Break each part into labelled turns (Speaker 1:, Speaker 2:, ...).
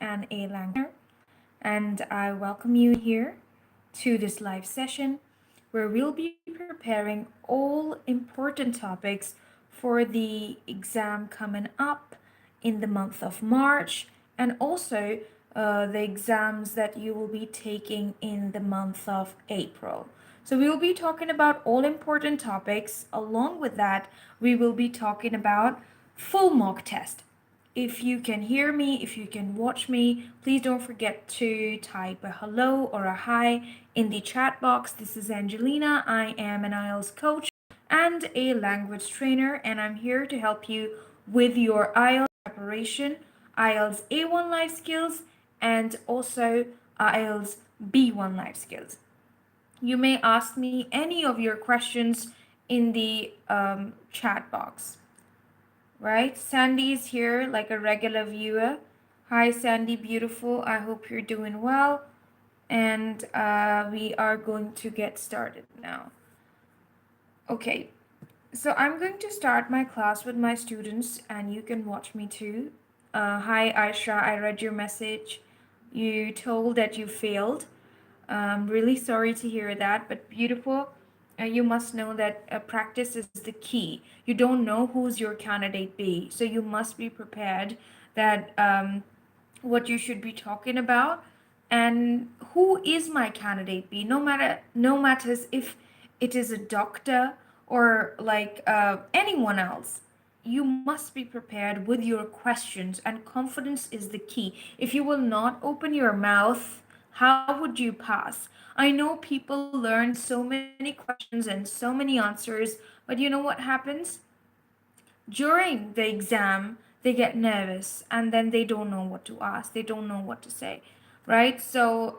Speaker 1: and a language, and I welcome you here to this live session where we'll be preparing all important topics for the exam coming up in the month of March and also the exams that you will be taking in the month of April. So, we will be talking about all important topics. Along with that, we will be talking about full mock test. If you can hear me, if you can watch me, please don't forget to type a hello or a hi in the chat box. This is Angelina. I am an IELTS coach and a language trainer, and I'm here to help you with your IELTS preparation, IELTS A1 Life Skills, and also IELTS B1 Life Skills. You may ask me any of your questions in the chat box. Right? Sandy is here like a regular viewer. Hi, Sandy, beautiful. I hope you're doing well. And we are going to get started now. Okay, so I'm going to start my class with my students, and you can watch me too. Hi, Aisha, I read your message. You told that you failed. I'm really sorry to hear that, but beautiful. You must know that practice is the key. You don't know who's your candidate B, so you must be prepared that what you should be talking about and who is my candidate B. No matters if it is a doctor or like anyone else. You must be prepared with your questions, and confidence is the key. If you will not open your mouth, how would you pass? I know people learn so many questions and so many answers, but you know what happens? During the exam, they get nervous and then they don't know what to ask, they don't know what to say, right? So,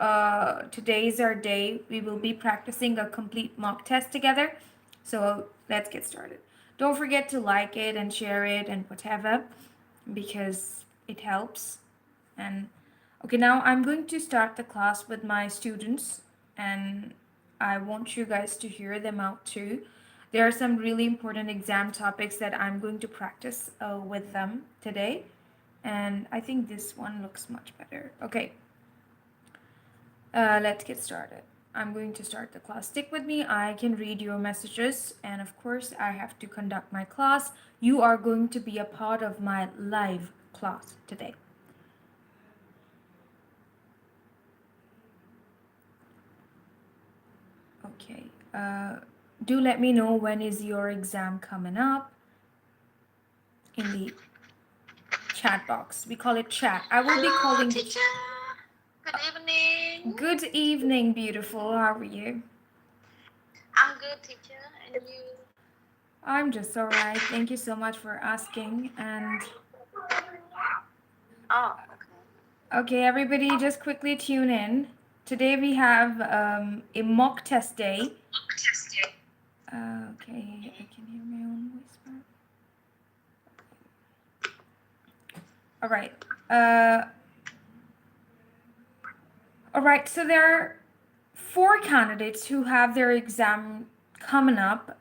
Speaker 1: today is our day. We will be practicing a complete mock test together. So, let's get started. Don't forget to like it and share it and whatever because it helps. And okay, now I'm going to start the class with my students, and I want you guys to hear them out too. There are some really important exam topics that I'm going to practice with them today, and I think this one looks much better. Okay, let's get started. I'm going to start the class. Stick with me. I can read your messages, and of course, I have to conduct my class. You are going to be a part of my live class today. Okay. Do let me know when is your exam coming up in the chat box. We call it chat. I will be calling
Speaker 2: teacher. Good evening.
Speaker 1: Good evening, beautiful. How are you?
Speaker 2: I'm good, teacher. And you?
Speaker 1: I'm just all right. Thank you so much for asking. And
Speaker 2: Oh, okay.
Speaker 1: okay, everybody, just quickly tune in. Today we have a mock test day. Okay, I can hear my own voice. All right. All right, so there are 4 candidates who have their exam coming up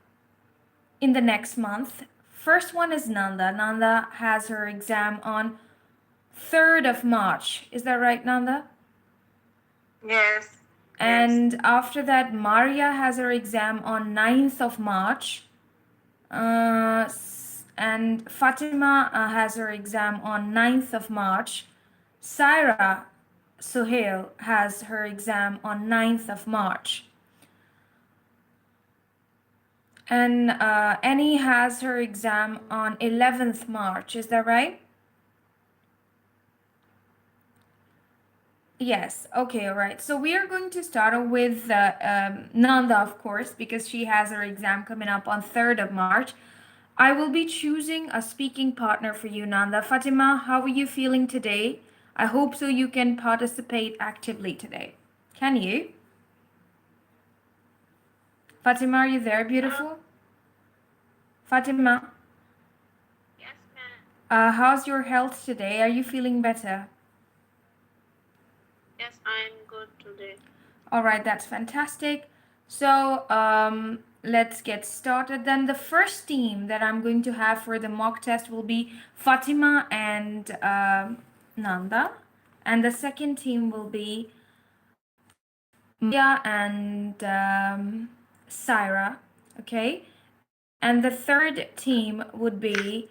Speaker 1: in the next month. First one is Nanda. Nanda has her exam on 3rd of March. Is that right, Nanda?
Speaker 2: Yes.
Speaker 1: And after that, Maria has her exam on 9th of March. And Fatima has her exam on 9th of March. Saira Sohail has her exam on 9th of March. And Annie has her exam on 11th March. Is that right? Yes. Okay. All right. So we are going to start with Nanda, of course, because she has her exam coming up on 3rd of March. I will be choosing a speaking partner for you, Nanda. Fatima, how are you feeling today? I hope so you can participate actively today. Can you? Fatima, are you there, beautiful? Fatima,
Speaker 2: Yes, ma'am.
Speaker 1: how's your health today? Are you feeling better?
Speaker 2: Yes, I'm good today.
Speaker 1: All right, that's fantastic. So let's get started. Then the first team that I'm going to have for the mock test will be Fatima and Nanda. and the second team will be Maya and Syra, okay? And the third team would be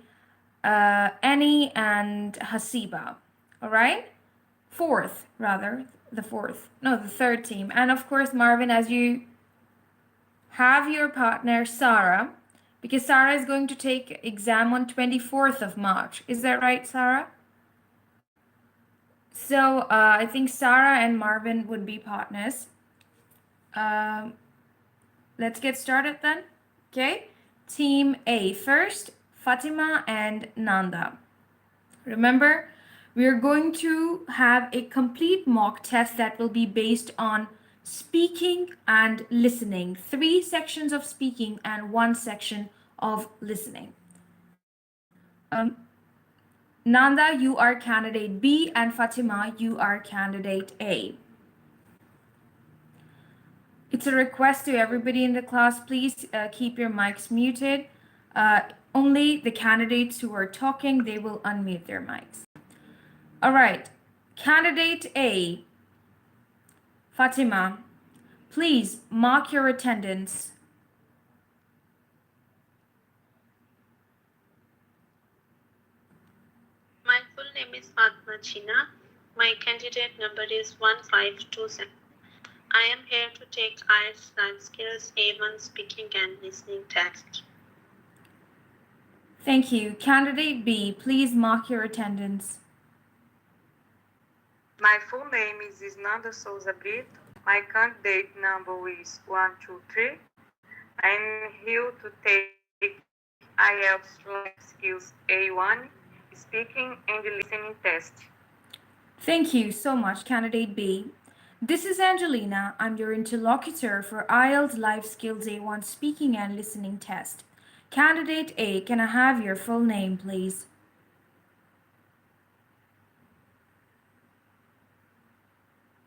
Speaker 1: Annie and Hasiba, all right? Fourth, rather, the fourth. No, the third team. And of course, Marvin, as you have your partner, Sarah, because Sarah is going to take exam on 24th of March. Is that right, Sarah? So I think Sarah and Marvin would be partners. Um, let's get started then. Okay. Team A first, Fatima and Nanda. Remember, we are going to have a complete mock test that will be based on speaking and listening. 3 sections of speaking and 1 section of listening. Nanda, you are candidate B, and Fatima, you are candidate A. It's a request to everybody in the class, please keep your mics muted. Only the candidates who are talking, they will unmute their mics. All right, candidate A, Fatima, please mark your attendance.
Speaker 2: My full name is Fatma China. My candidate number is 1527. I am here to take IELTS Life Skills A1 Speaking and Listening Test.
Speaker 1: Thank you. Candidate B, please mark your attendance.
Speaker 3: My full name is Nanda Souza Brito. My candidate number is 123. I'm here to take IELTS Life Skills A1 Speaking and Listening Test.
Speaker 1: Thank you so much, candidate B. This is Angelina. I'm your interlocutor for IELTS Life Skills A1 Speaking and Listening Test. Candidate A, can I have your full name, please?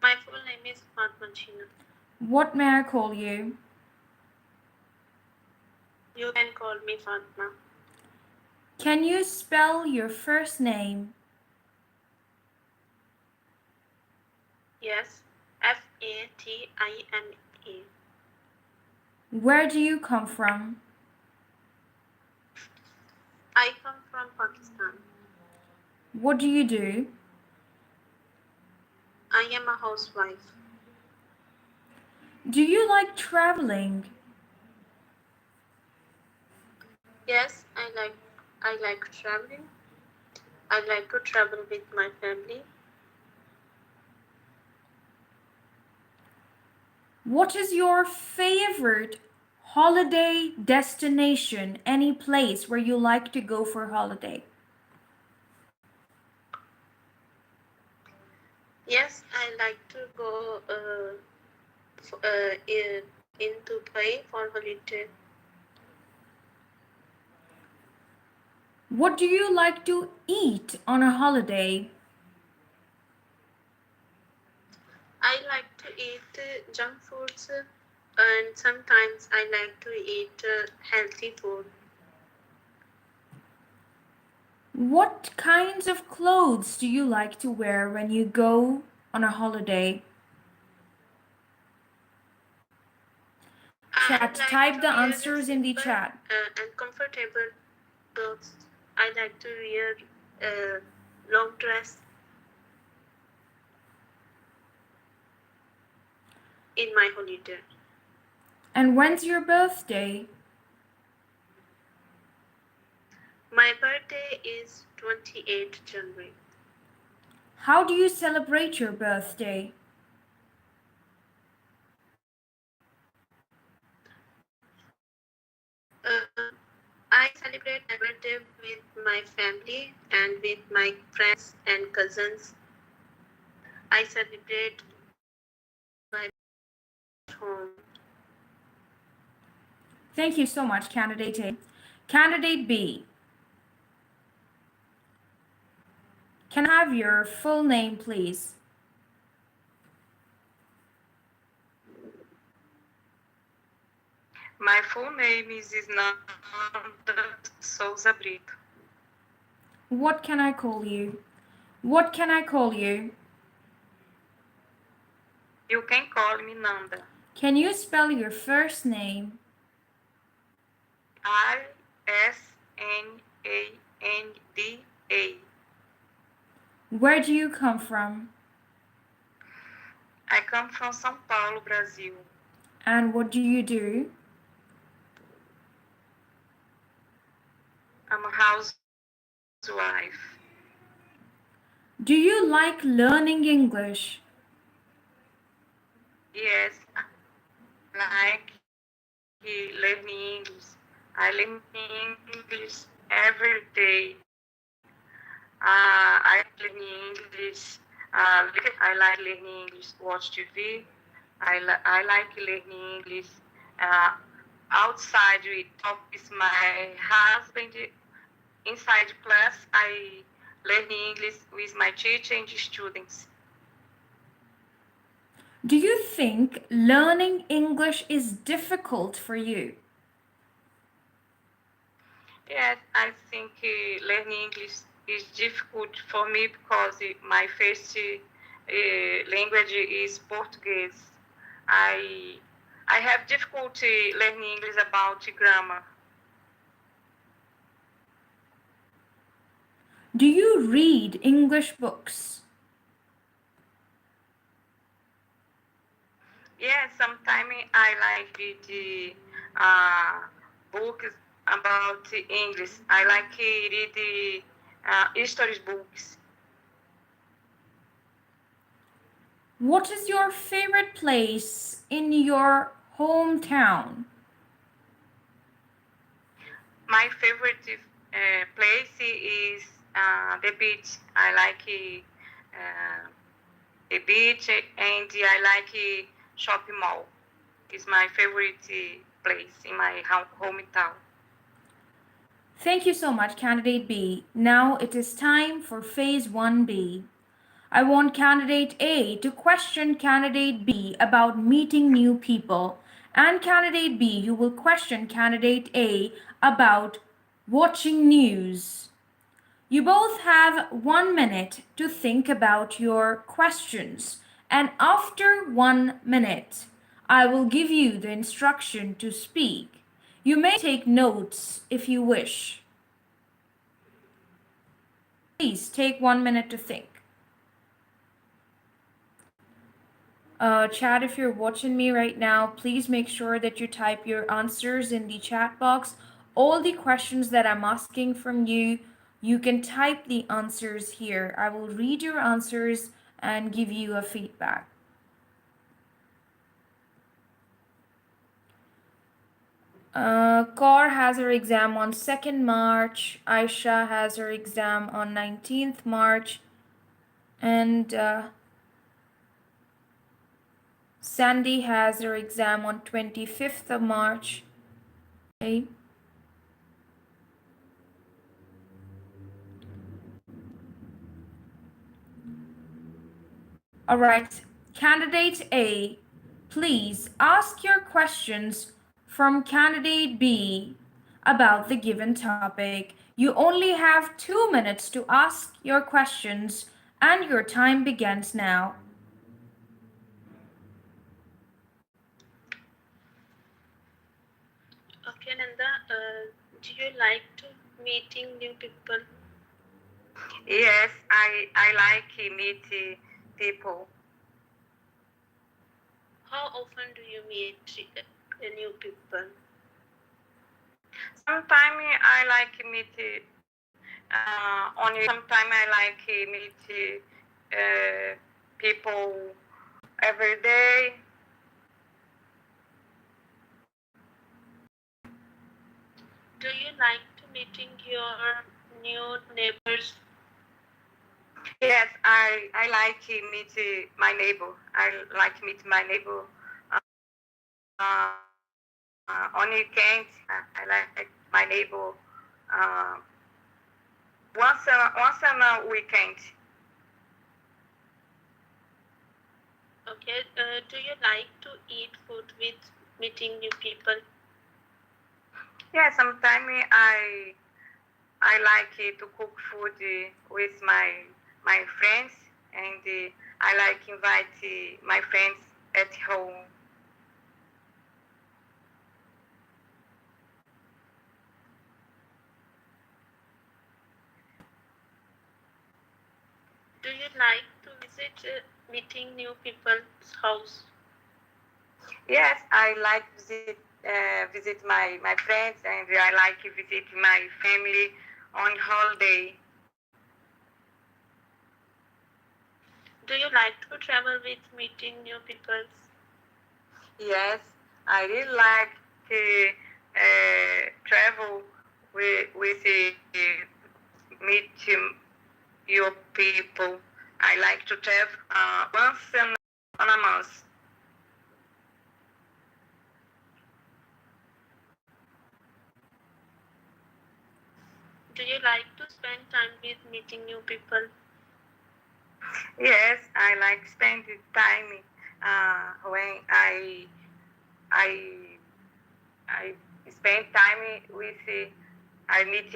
Speaker 2: My full name is Fatma China.
Speaker 1: What may I call you?
Speaker 2: You can call me Fatma.
Speaker 1: Can you spell your first name?
Speaker 2: Yes, Fatima.
Speaker 1: Where do you come from?
Speaker 2: I come from Pakistan.
Speaker 1: What do you do?
Speaker 2: I am a housewife.
Speaker 1: Do you like traveling?
Speaker 2: Yes, I like traveling. I like to travel with my family.
Speaker 1: What is your favorite holiday destination? Any place where you like to go for holiday?
Speaker 2: Yes, I like to go in Dubai for holiday.
Speaker 1: What do you like to eat on a holiday?
Speaker 2: I like to eat junk foods and sometimes I like to eat healthy food.
Speaker 1: What kinds of clothes do you like to wear when you go on a holiday? Chat, type the answers in the chat.
Speaker 2: And comfortable clothes. I like to wear long dress in my holiday.
Speaker 1: And when's your birthday?
Speaker 2: My birthday is 28th January.
Speaker 1: How do you celebrate your birthday?
Speaker 2: I celebrate my birthday with my family and with my friends and cousins. I celebrate my home.
Speaker 1: Thank you so much, candidate A. Candidate B, can I have your full name, please?
Speaker 3: My full name is Nanda Souza Brito.
Speaker 1: What can I call you? What can I call you?
Speaker 3: You can call me Nanda.
Speaker 1: Can you spell your first name?
Speaker 3: Isnanda.
Speaker 1: Where do you come from?
Speaker 3: I come from São Paulo, Brazil.
Speaker 1: And what do you do?
Speaker 3: I'm a housewife.
Speaker 1: Do you like learning English?
Speaker 3: Yes, I like learning English. I learn English every day. I like learning English. I like learning English. Watch TV. I like learning English. Uh, outside we talk with my husband. Inside class, I learn English with my teacher and students.
Speaker 1: Do you think learning English is difficult for you?
Speaker 3: Yes, I think learning English is difficult for me because my first language is Portuguese. I I have difficulty learning English about grammar.
Speaker 1: Do you read English books?
Speaker 3: Yes, sometimes I like read books about English. I like read history books.
Speaker 1: What is your favorite place in your hometown?
Speaker 3: My favorite place is the beach. I like the beach and I like shopping mall. It's my favorite place in my hometown.
Speaker 1: Thank you so much, Candidate B. Now it is time for Phase 1B. I want Candidate A to question Candidate B about meeting new people, and Candidate B, you will question Candidate A about watching news. You both have 1 minute to think about your questions, and after 1 minute, I will give you the instruction to speak. You may take notes if you wish. Please take 1 minute to think. Chat, if you're watching me right now, please make sure that you type your answers in the chat box. All the questions that I'm asking from you, you can type the answers here. I will read your answers and give you a feedback. Kaur has her exam on 2nd March. Aisha has her exam on 19th March. And Sandy has her exam on 25th of March. Okay. All right. Candidate A, please ask your questions from Candidate B about the given topic. You only have 2 minutes to ask your questions, and your time begins now.
Speaker 2: Okay, Nanda, do you like to meeting new people?
Speaker 3: Yes, I like meet people.
Speaker 2: How often do you meet new people?
Speaker 3: Sometimes I like meet only. Sometimes I like meet people every day.
Speaker 2: Do you like to meeting your new neighbors?
Speaker 3: Yes, I like meet my neighbor. I like meet my neighbor on weekends. I like my neighbor uh, once on a weekend.
Speaker 2: Okay, do you like to eat food with meeting new people?
Speaker 3: Yeah, sometimes I like to cook food with my friends, and I like invite my friends at home.
Speaker 2: Do you like to visit meeting new people's house?
Speaker 3: Yes, I like visit my friends, and I like visit my family on holiday.
Speaker 2: Do you like to travel with meeting new people?
Speaker 3: Yes, I really like to travel with meet your people. I like to travel once on a month.
Speaker 2: Do you like to spend time with meeting new people?
Speaker 3: Yes, I like spending time when I I spend time with I meet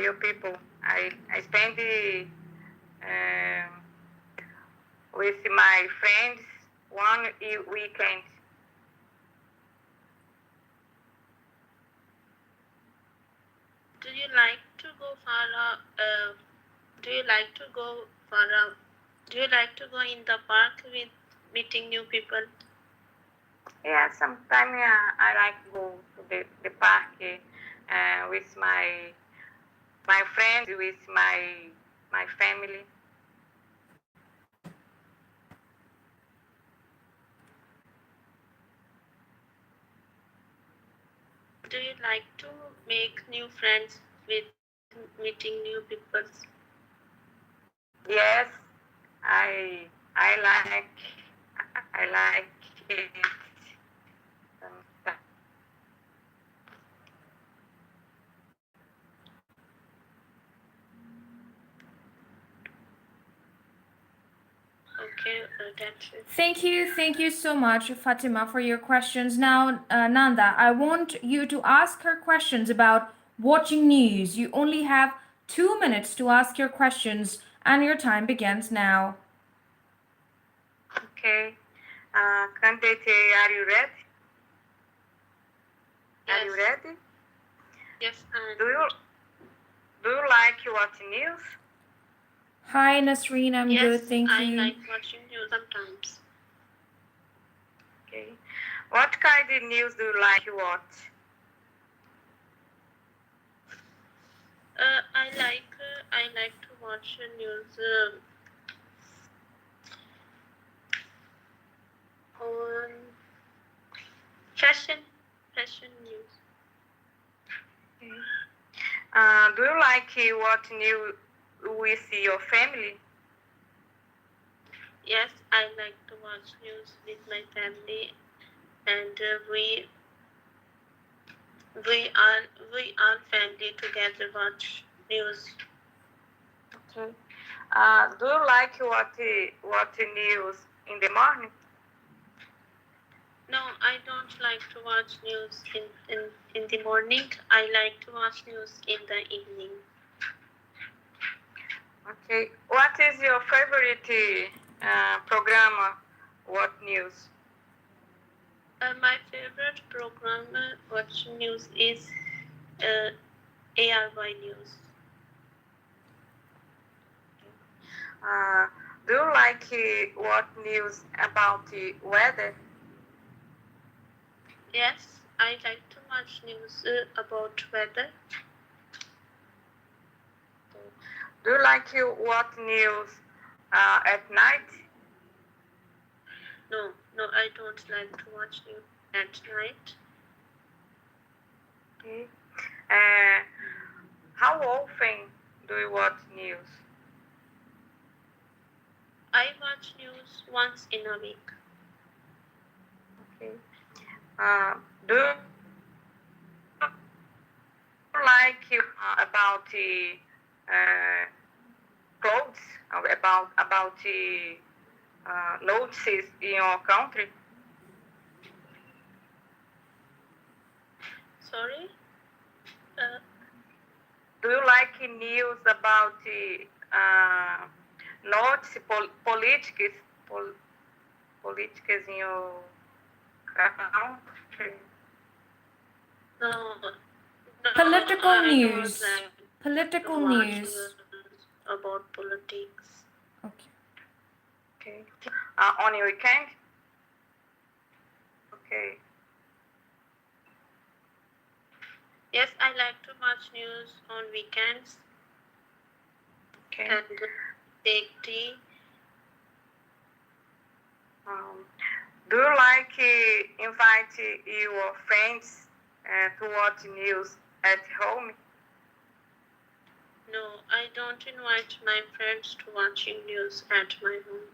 Speaker 3: your people. I spend with my friends one weekend.
Speaker 2: Do you like to go far? Do you like to go far? Do you like to go in the park with meeting new people?
Speaker 3: Yeah, sometimes I like to go to the park with my friends, with my family.
Speaker 2: Do you like to make new friends with meeting new people?
Speaker 3: Yes, I like it. Sometimes.
Speaker 2: Okay, that's it.
Speaker 1: Thank you so much, Fatima, for your questions. Now, Nanda, I want you to ask her questions about watching news. You only have 2 minutes to ask your questions, and your time begins now.
Speaker 3: Okay. Candidate, are you ready?
Speaker 2: Yes.
Speaker 3: Are you ready?
Speaker 2: Yes, and
Speaker 3: Do you like watching news?
Speaker 1: Hi, Nasreen. I'm
Speaker 2: yes,
Speaker 1: good. Thank
Speaker 2: I
Speaker 1: you.
Speaker 2: like watching news sometimes.
Speaker 3: Okay. What kind of news do you like to watch?
Speaker 2: I like to watch news on fashion news.
Speaker 3: Okay. Do you like watch news with your family?
Speaker 2: Yes, I like to watch news with my family, and we all family together watch news.
Speaker 3: Okay. Do you like watch news in the morning?
Speaker 2: No, I don't like to watch news in the morning. I like to watch news in the evening.
Speaker 3: Okay. What is your favorite program? What news?
Speaker 2: My favorite program watch news is uh, ARY News.
Speaker 3: Uh, do you like what news about the weather?
Speaker 2: Yes, I like to watch news about weather.
Speaker 3: Do you like what news at night?
Speaker 2: No, I don't like to watch news at night.
Speaker 3: Okay. Uh, how often do you watch news?
Speaker 2: I watch news once in a week.
Speaker 3: Okay. Do you like about the clothes? About the notices in your country?
Speaker 2: Sorry? Uh,
Speaker 3: Do you like news about the notes politics? Políticas in your country?
Speaker 2: No,
Speaker 1: Political
Speaker 2: I don't
Speaker 1: news.
Speaker 2: like to
Speaker 1: Political
Speaker 2: watch
Speaker 1: news.
Speaker 2: news about politics.
Speaker 1: Okay.
Speaker 3: Okay. On your weekend? Okay.
Speaker 2: Yes, I like to watch news on weekends
Speaker 3: Okay.
Speaker 2: and take tea.
Speaker 3: Um, do you like invite your friends to watch news at home?
Speaker 2: No, I don't invite my friends to watching news at my home.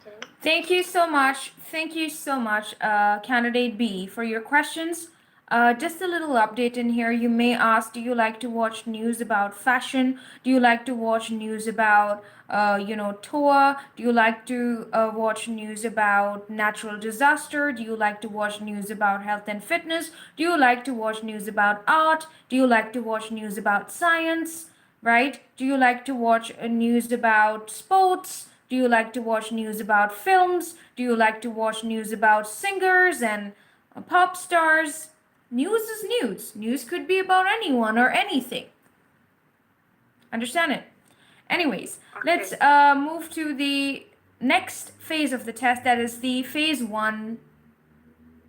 Speaker 3: Okay.
Speaker 1: Thank you so much. Thank you so much, candidate B, for your questions. Just a little update in here. You may ask, do you like to watch news about fashion? Do you like to watch news about, TOA? Do you like to watch news about natural disaster? Do you like to watch news about health and fitness? Do you like to watch news about art? Do you like to watch news about science? Right? Do you like to watch news about sports? Do you like to watch news about films? Do you like to watch news about singers and pop stars? News is news. News could be about anyone or anything. Understand it? Anyways, let's
Speaker 3: Okay.
Speaker 1: move to the next phase of the test. That is the phase 1.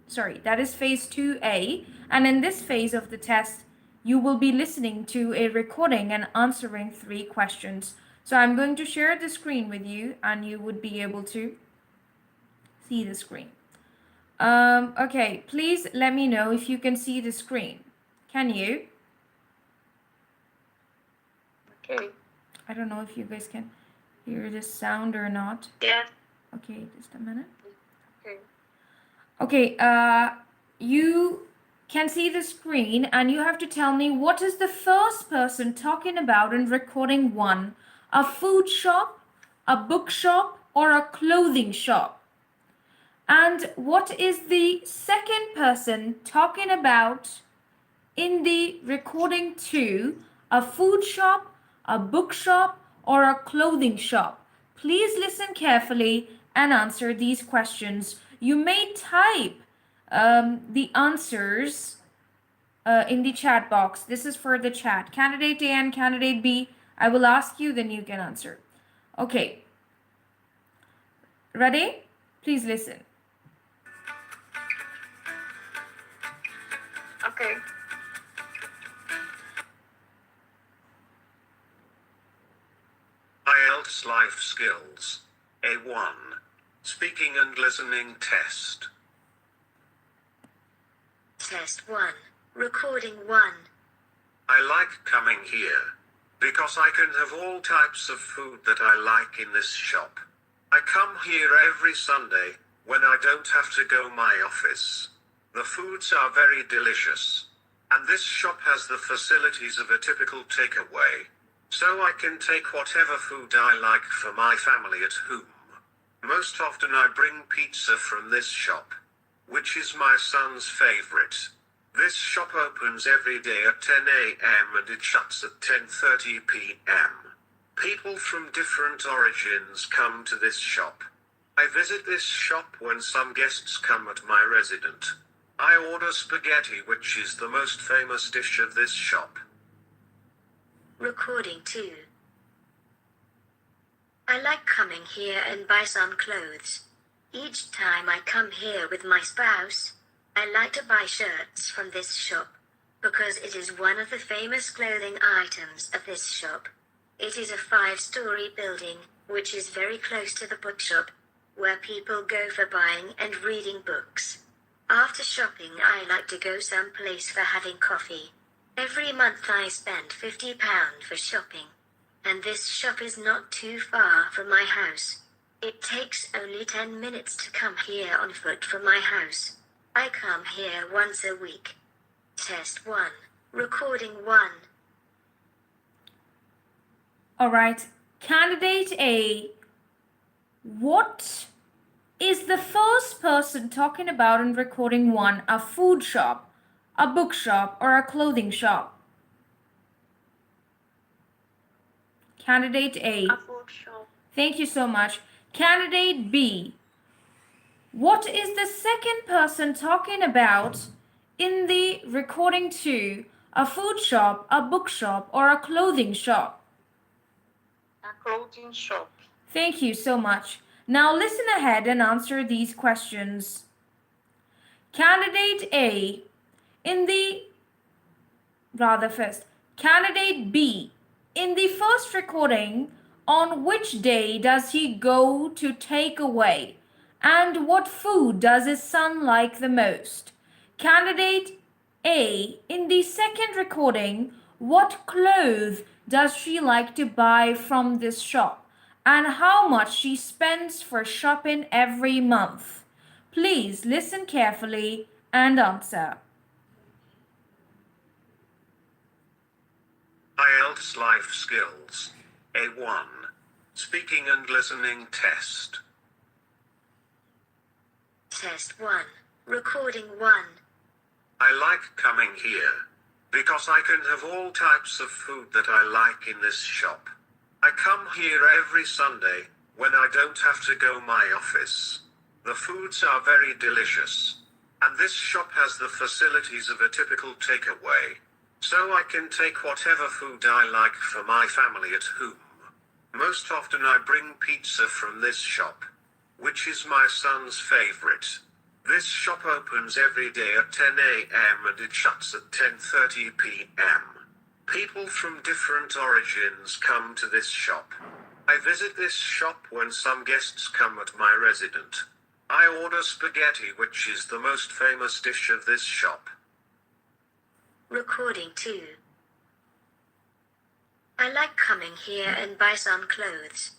Speaker 1: Sorry, that is phase 2A. And in this phase of the test, you will be listening to a recording and answering 3 questions. So I'm going to share the screen with you and you would be able to see the screen. Okay, please let me know if you can see the screen. Can you?
Speaker 3: Okay.
Speaker 1: I don't know if you guys can hear the sound or not.
Speaker 2: Yes,
Speaker 1: Okay, just a minute.
Speaker 3: Okay.
Speaker 1: Okay, you can see the screen and you have to tell me what is the first person talking about in recording 1? A food shop, a bookshop, or a clothing shop? And what is the second person talking about in the recording 2? A food shop, a bookshop, or a clothing shop? Please listen carefully and answer these questions. You may type the answers in the chat box. This is for the chat. Candidate A and candidate B, I will ask you, then you can answer. Okay. Ready? Please listen.
Speaker 3: Okay.
Speaker 4: IELTS Life Skills A1 Speaking and Listening Test.
Speaker 5: Test 1. Recording 1.
Speaker 4: I like coming here because I can have all types of food that I like in this shop. I come here every Sunday when I don't have to go my office. The foods are very delicious. And this shop has the facilities of a typical takeaway. So I can take whatever food I like for my family at home. Most often I bring pizza from this shop, which is my son's favorite. This shop opens every day at 10 a.m. and it shuts at 10:30 p.m. People from different origins come to this shop. I visit this shop when some guests come at my residence. I order spaghetti, which is the most famous dish of this shop.
Speaker 5: Recording 2. I like coming here and buy some clothes. Each time I come here with my spouse, I like to buy shirts from this shop, because it is one of the famous clothing items of this shop. It is a 5-story building, which is very close to the bookshop, where people go for buying and reading books. After shopping, I like to go someplace for having coffee. Every month I spend £50 for shopping. And this shop is not too far from my house. It takes only 10 minutes to come here on foot from my house. I come here once a week. Test 1. Recording 1.
Speaker 1: All right. Candidate A, what is the first person talking about in recording 1? A food shop, a bookshop, or a clothing shop? Candidate A.
Speaker 2: a food shop.
Speaker 1: Thank you so much. Candidate B. What is the second person talking about in the recording to? A food shop, a bookshop, or a clothing shop?
Speaker 3: A clothing shop.
Speaker 1: Thank you so much. Now listen ahead and answer these questions. Candidate A, Candidate B, in the first recording, on which day does he go to take away? And what food does his son like the most? Candidate A, in the second recording, what clothes does she like to buy from this shop? And how much she spends for shopping every month? Please listen carefully and answer.
Speaker 4: IELTS Life Skills A1 Speaking and Listening Test.
Speaker 5: Test 1. Recording 1.
Speaker 4: I like coming here because I can have all types of food that I like in this shop. I come here every Sunday when I don't have to go my office. The foods are very delicious, and this shop has the facilities of a typical takeaway, so I can take whatever food I like for my family at home. Most often I bring pizza from this shop, which is my son's favorite. This shop opens every day at 10 a.m. and it shuts at 10:30 p.m. People from different origins come to this shop. I visit this shop when some guests come at my residence. I order spaghetti, which is the most famous dish of this shop.
Speaker 5: Recording 2. I like coming here and buy some clothes.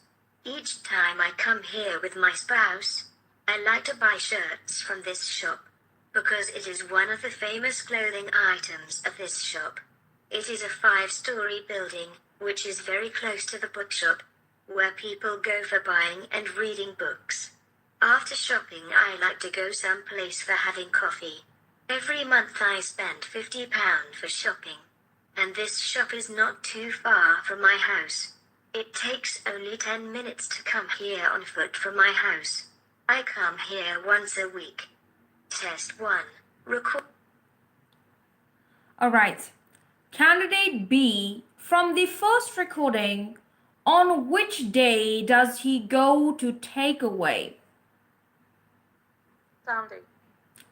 Speaker 5: Each time I come here with my spouse, I like to buy shirts from this shop, because it is one of the famous clothing items of this shop. It is a 5-story building, which is very close to the bookshop, where people go for buying and reading books. After shopping, I like to go someplace for having coffee. Every month I spend £50 for shopping. And this shop is not too far from my house. It takes only 10 minutes to come here on foot from my house. I come here once a week. Test 1. Record.
Speaker 1: Alright. Candidate B, from the first recording, on which day does he go to takeaway?
Speaker 3: Sunday.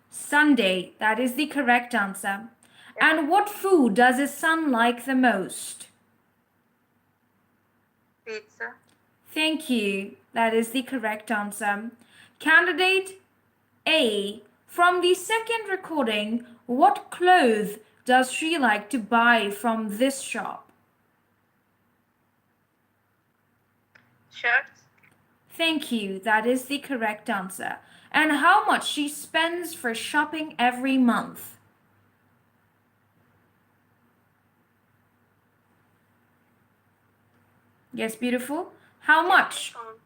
Speaker 1: Sunday, that is the correct answer. And what food does his son like the most?
Speaker 3: Pizza.
Speaker 1: Thank you, that is the correct answer. Candidate A, from the second recording, what clothes does she like to buy from this shop?
Speaker 3: Shirts.
Speaker 1: Thank you, that is the correct answer. And how much she spends for shopping every month? Yes, beautiful. How much?
Speaker 2: Pounds.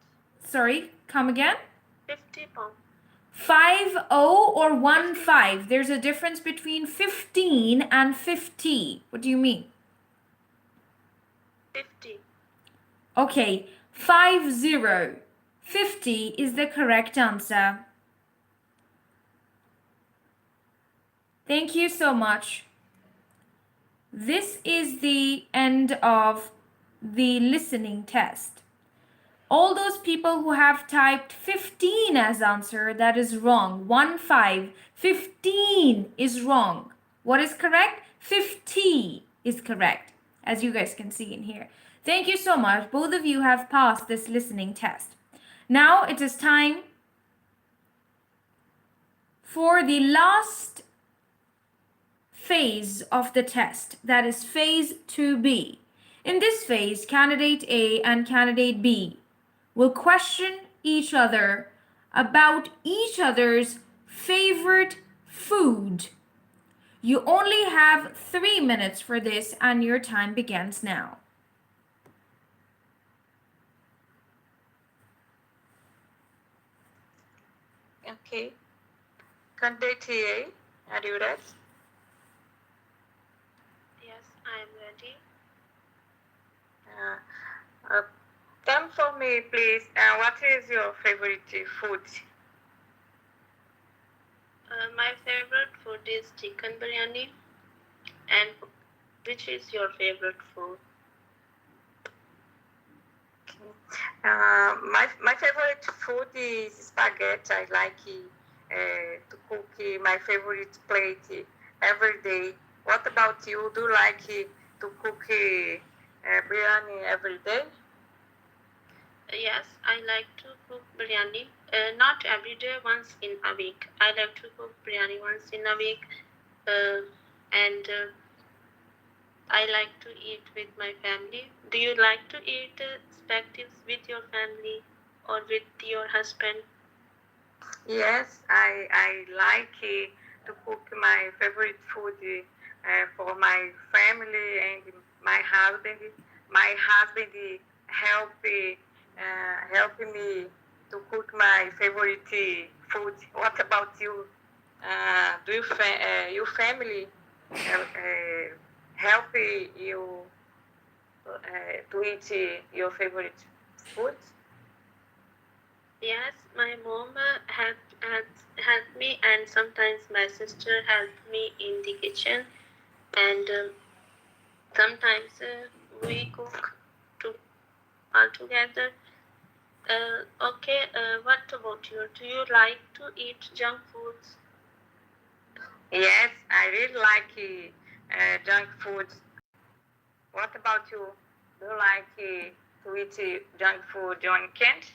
Speaker 1: Sorry, come again?
Speaker 2: 50 pounds.
Speaker 1: 50 or 15? There's a difference between 15 and 50. What do you mean?
Speaker 2: 50.
Speaker 1: Okay, 50. 50 is the correct answer. Thank you so much. This is the end of the listening test. All those people who have typed 15 as answer, that is wrong. 15. 15 is wrong. What is correct? 50 is correct, as you guys can see in here. Thank you so much. Both of you have passed this listening test. Now it is time for the last phase of the test, that is phase 2B. In this phase, candidate A and candidate B will question each other about each other's favorite food. You only have 3 minutes for this and your time begins now.
Speaker 3: Okay. Candidate A, are you ready?
Speaker 2: Yes, I am ready.
Speaker 3: Uh, Tell for me, please, what is your favorite food?
Speaker 2: My favorite food is chicken biryani. And which is your favorite food?
Speaker 3: My favorite food is spaghetti. I like to cook my favorite plate every day. What about you? Do you like to cook biryani every day?
Speaker 2: Yes, I like to cook biryani. Not every day, once in a week. I like to cook biryani once in a week. And I like to eat with my family. Do you like to eat spaghettis with your family or with your husband?
Speaker 3: Yes, I like to cook my favorite food for my family and my husband. My husband help me to cook my favorite food. What about you? Do your family help you to eat your favorite food?
Speaker 2: Yes, my mom helped me, and sometimes my sister helped me in the kitchen. And sometimes we cook to all together. Okay, what about you? Do you like to eat junk foods?
Speaker 3: Yes, I really like junk food. What about you? Do you like to eat junk food on weekends?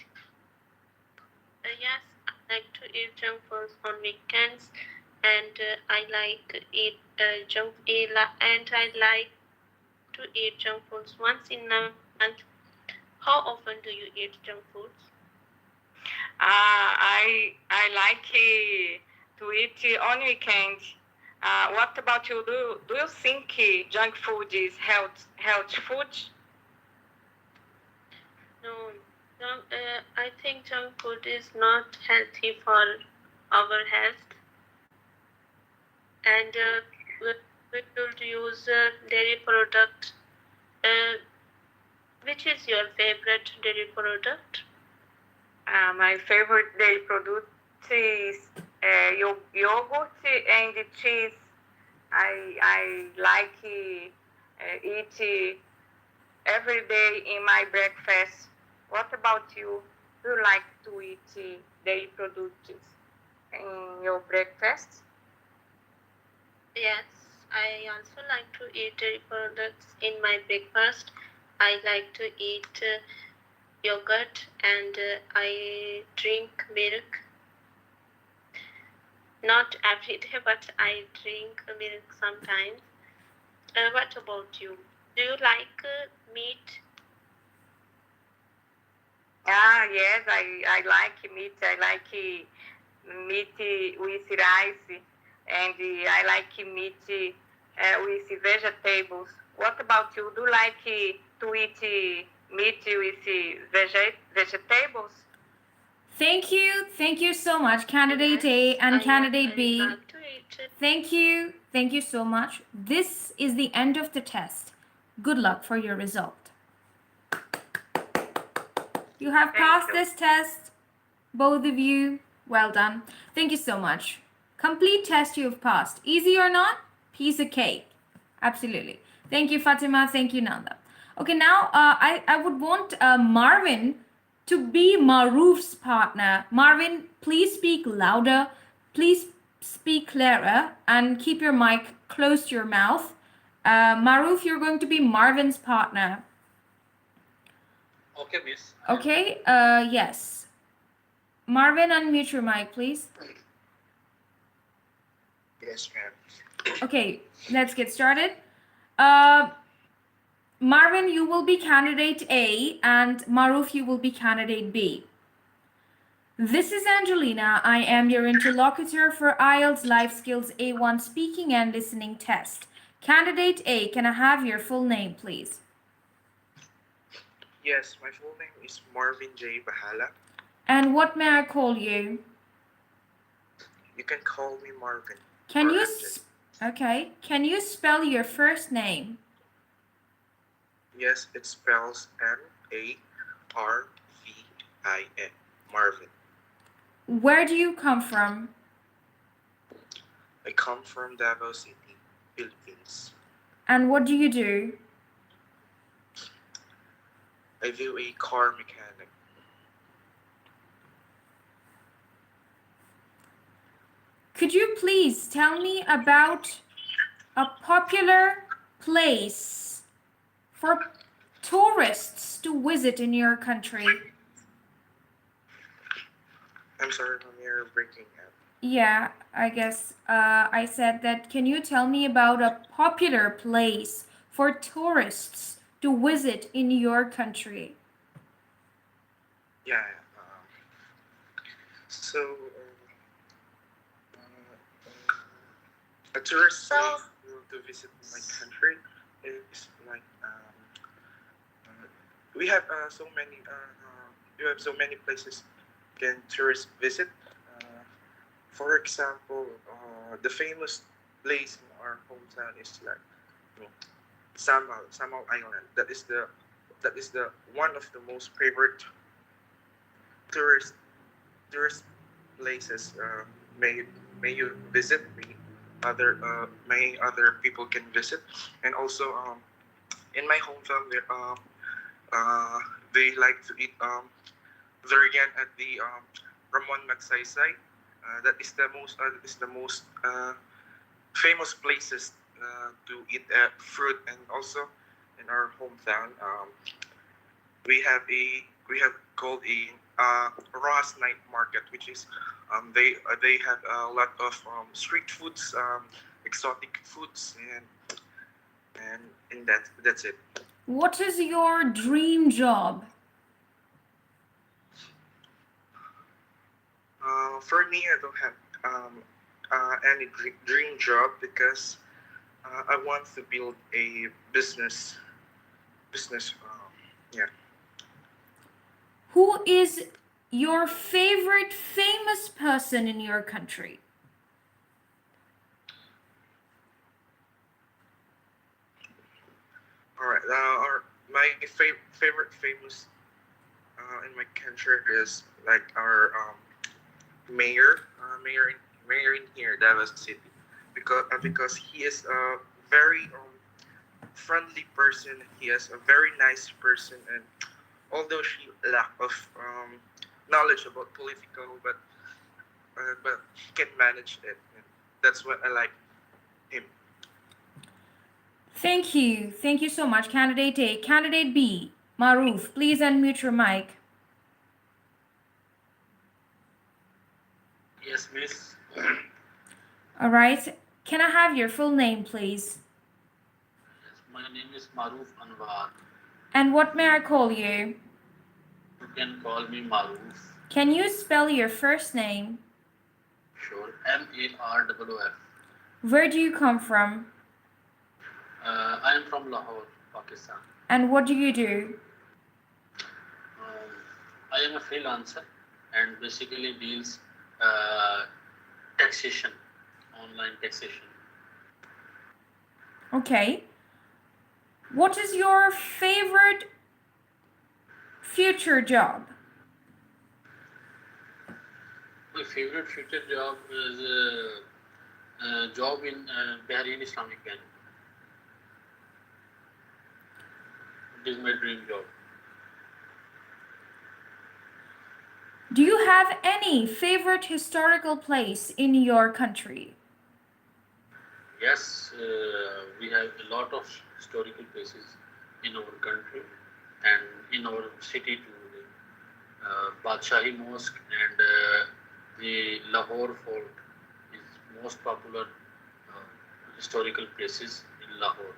Speaker 2: Yes, I like to eat junk foods on weekends, and I like to eat and I like to eat junk foods once in a month. How often do you eat junk foods?
Speaker 3: I like to eat on weekends. What about you? Do you think junk food is health food?
Speaker 2: No, I think junk food is not healthy for our health, and we should use dairy product. Uh, which is your favorite dairy product?
Speaker 3: My favorite dairy product is yogurt and cheese. I like eat every day in my breakfast. What about you? Do you like to eat dairy products in your breakfast?
Speaker 2: Yes, I also like to eat dairy products in my breakfast. I like to eat yogurt and I drink milk. Not every day, but I drink milk sometimes. What about you? Do you like meat?
Speaker 3: Yes, I like meat. I like meat with rice, and I like meat with vegetables. What about you? Do you like to eat meat with vegetables?
Speaker 1: Thank you so much, candidate A
Speaker 2: Yes,
Speaker 1: and candidate B.
Speaker 2: like to eat it.
Speaker 1: Thank you so much. This is the end of the test. Good luck for your result. You have passed this test, both of you. Well done. Thank you so much. Complete test you have passed. Easy or not? Piece of cake. Absolutely. Thank you, Fatima. Thank you, Nanda. Okay, now I would want Marvin to be Maruf's partner. Marvin, please speak louder. Please speak clearer and keep your mic close to your mouth. Maruf, you're going to be Marvin's partner.
Speaker 6: Okay, miss.
Speaker 1: Okay, yes. Marvin, unmute your mic, please.
Speaker 6: Yes, ma'am.
Speaker 1: Okay, let's get started. Marvin, you will be candidate A, and Maruf, you will be candidate B. This is Angelina. I am your interlocutor for IELTS Life Skills A1 Speaking and Listening Test. Candidate A, can I have your full name, please?
Speaker 6: Yes, my full name is Marvin J. Bahala.
Speaker 1: And what may I call you?
Speaker 6: You can call me Marvin.
Speaker 1: Can
Speaker 6: or
Speaker 1: you
Speaker 6: MJ.
Speaker 1: Okay, can you spell your first name?
Speaker 6: Yes, it spells Marvin. Marvin.
Speaker 1: Where do you come from?
Speaker 6: I come from Davao City, Philippines.
Speaker 1: And what do you do?
Speaker 6: I do a car mechanic.
Speaker 1: Could you please tell me about a popular place for tourists to visit in your country?
Speaker 6: I'm sorry, Mom, you're breaking up.
Speaker 1: Yeah, I guess I said that. Can you tell me about a popular place for tourists to visit in your country?
Speaker 6: Yeah. So, a tourist place to visit my country is like we have so many. We have so many places can tourists visit. Uh, for example, the famous place in our hometown is like you know, Samal Island. That is the one of the most favorite tourist tourist places. May you visit. May other people can visit, and also in my hometown they like to eat durian at the Ramon Magsaysay. That is the most famous places to eat fruit, and also in our hometown we have called a Ross Night Market, which is they have a lot of street foods, exotic foods, and that's it.
Speaker 1: What is your dream job?
Speaker 6: For me, I don't have any dream job because I want to build a business. Business, yeah.
Speaker 1: Who is your favorite famous person in your country?
Speaker 6: All right. My favorite famous in my country is like our mayor, mayor in here, Davao City, because he is a very friendly person. He is a very nice person, and although she lack of knowledge about political, but he can manage it. And that's what I like him.
Speaker 1: Thank you. Thank you so much. Candidate A. Candidate B. Maruf, please unmute your mic.
Speaker 7: Yes, miss.
Speaker 1: All right. Can I have your full name, please?
Speaker 7: Yes, my name is Maruf Anwar.
Speaker 1: And what may I call you?
Speaker 7: You can call me Maruf.
Speaker 1: Can you spell your first name?
Speaker 7: Sure. Marwf.
Speaker 1: Where do you come from?
Speaker 7: I am from Lahore, Pakistan.
Speaker 1: And what do you do?
Speaker 7: Um, I am a freelancer and basically deals uh, taxation, online taxation.
Speaker 1: Okay. What is your favorite future job?
Speaker 7: My favorite future job is a job in Bahrain Islamic Bank. It is my dream job.
Speaker 1: Do you have any favorite historical place in your country?
Speaker 7: Yes, we have a lot of historical places in our country and in our city too. The Badshahi Mosque and the Lahore Fort is most popular historical places in Lahore.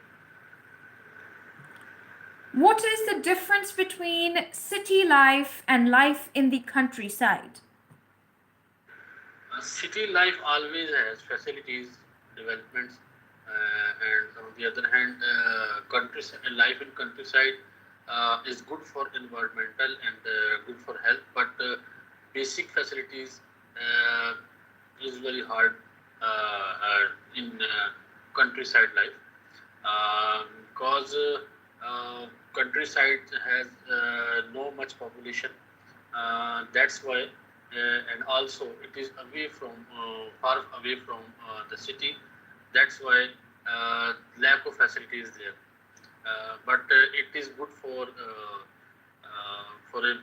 Speaker 1: What is the difference between city life and life in the countryside?
Speaker 7: City life always has facilities, developments, and on the other hand, life in countryside is good for environmental and good for health, but basic facilities uh, is very hard in countryside life because countryside has no much population. That's why, and also it is away from far away from the city. That's why lack of facility is there. But it is good for a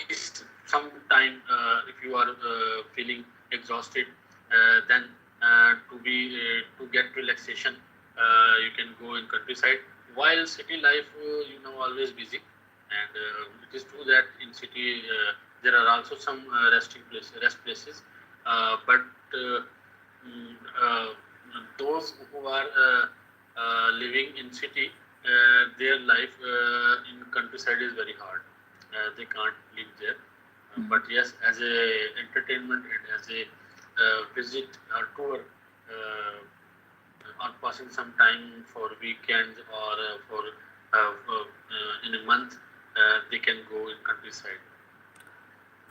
Speaker 7: peace sometime if you are feeling exhausted, then to get relaxation, you can go in countryside. While city life, always busy, and it is true that in city there are also some rest places, but mm, uh, those who are living in city, their life in countryside is very hard. They can't live there. But yes, as a entertainment and as a visit or tour, or passing some time for weekends or in a month, they can go in countryside.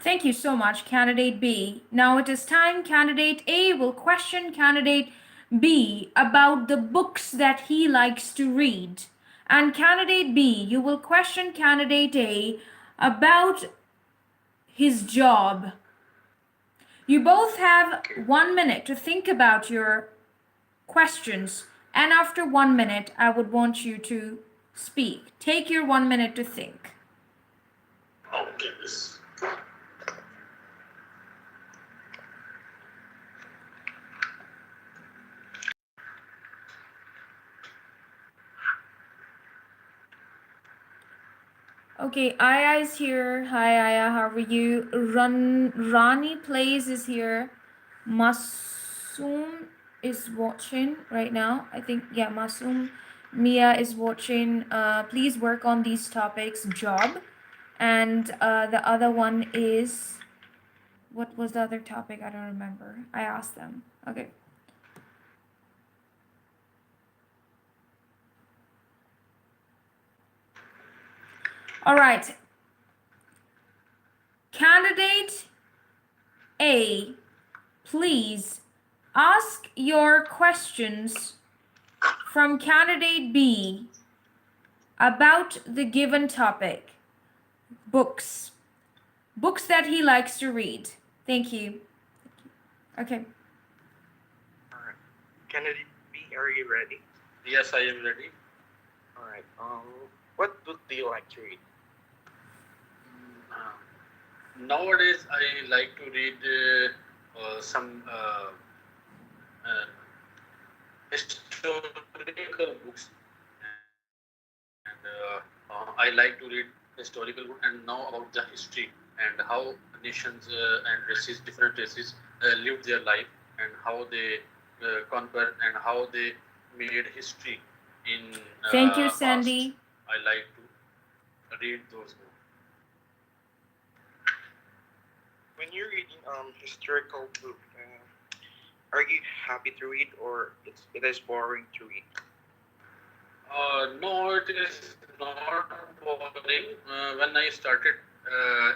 Speaker 1: Thank you so much, Candidate B. Now it is time Candidate A will question Candidate B about the books that he likes to read. And Candidate B, you will question Candidate A about his job. You both have
Speaker 7: Okay.
Speaker 1: 1 minute to think about your questions, and after 1 minute, I would want you to speak. Take your 1 minute to think.
Speaker 7: Okay. Yes.
Speaker 1: Okay, Aya is here. Hi, Aya, how are you? Rani Plays is here. Masoom is watching right now. I think, yeah, Masoom Mia is watching. Please work on these topics. Job. And the other one is, what was the other topic? I don't remember. I asked them. Okay. All right. Candidate A, please ask your questions from candidate B about the given topic. Books. Books that he likes to read. Thank you. Okay.
Speaker 6: All right. Candidate B, are you ready?
Speaker 7: Yes, I am ready.
Speaker 6: All right. What book do you like to read?
Speaker 7: Nowadays, I like to read some historical books, and I like to read historical book and know about the history and how nations and races, different races, lived their life, and how they conquered and how they made history in
Speaker 1: Thank you,
Speaker 7: past.
Speaker 1: Sandy.
Speaker 7: I like to read those books.
Speaker 6: When you're reading historical book, are you happy to read or it is boring to read?
Speaker 7: No, it is not boring. When I started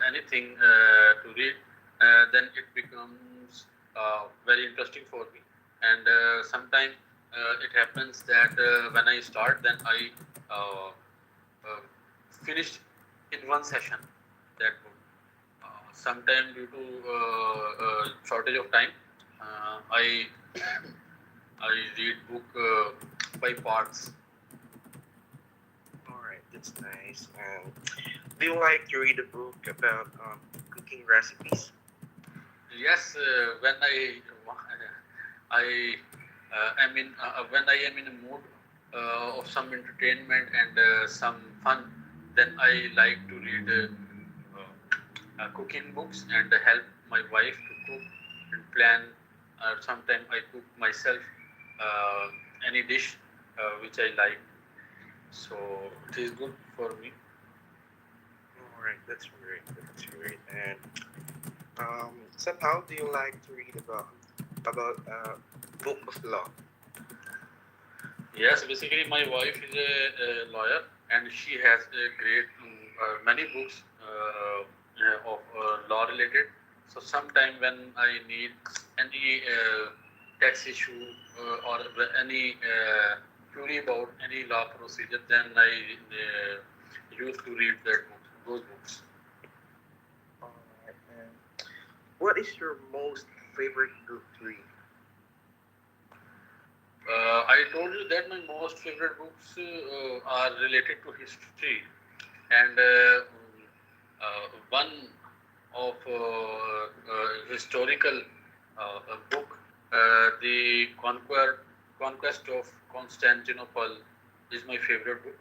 Speaker 7: anything to read, then it becomes very interesting for me. And sometimes it happens that when I start, then I uh, uh, finish in one session that book. Sometime due to shortage of time, I I read book by parts.
Speaker 6: All right, that's nice. And do you like to read a book about cooking recipes?
Speaker 7: Yes, when I am in when I am in a mood of some entertainment and some fun, then I like to read cooking books and help my wife to cook and plan. Sometimes I cook myself uh, any dish which I like. So it is good for me.
Speaker 6: All right, that's great. That's great. And somehow, do you like to read about book of law?
Speaker 7: Yes, basically my wife is a lawyer and she has a great many books of law related. So sometime when I need any tax issue or any query about any law procedure, then I used to read those books.
Speaker 6: Alright, and what is your most favorite book to read?
Speaker 7: I told you that my most favorite books are related to history, and one of historical book, the conquest of Constantinople, is my favorite book.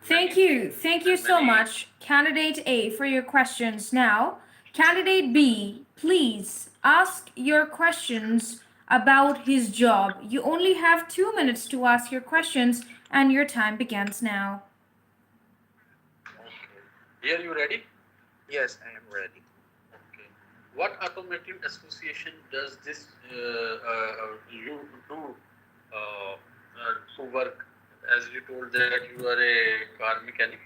Speaker 1: Thank you. Thank you so much, Candidate A, for your questions. Now, Candidate B, please ask your questions about his job. You only have 2 minutes to ask your questions, and your time begins now.
Speaker 7: Okay. Here you ready?
Speaker 6: Yes, I am ready.
Speaker 7: Okay. What automotive association does this you do to work? As you told that you are a car mechanic.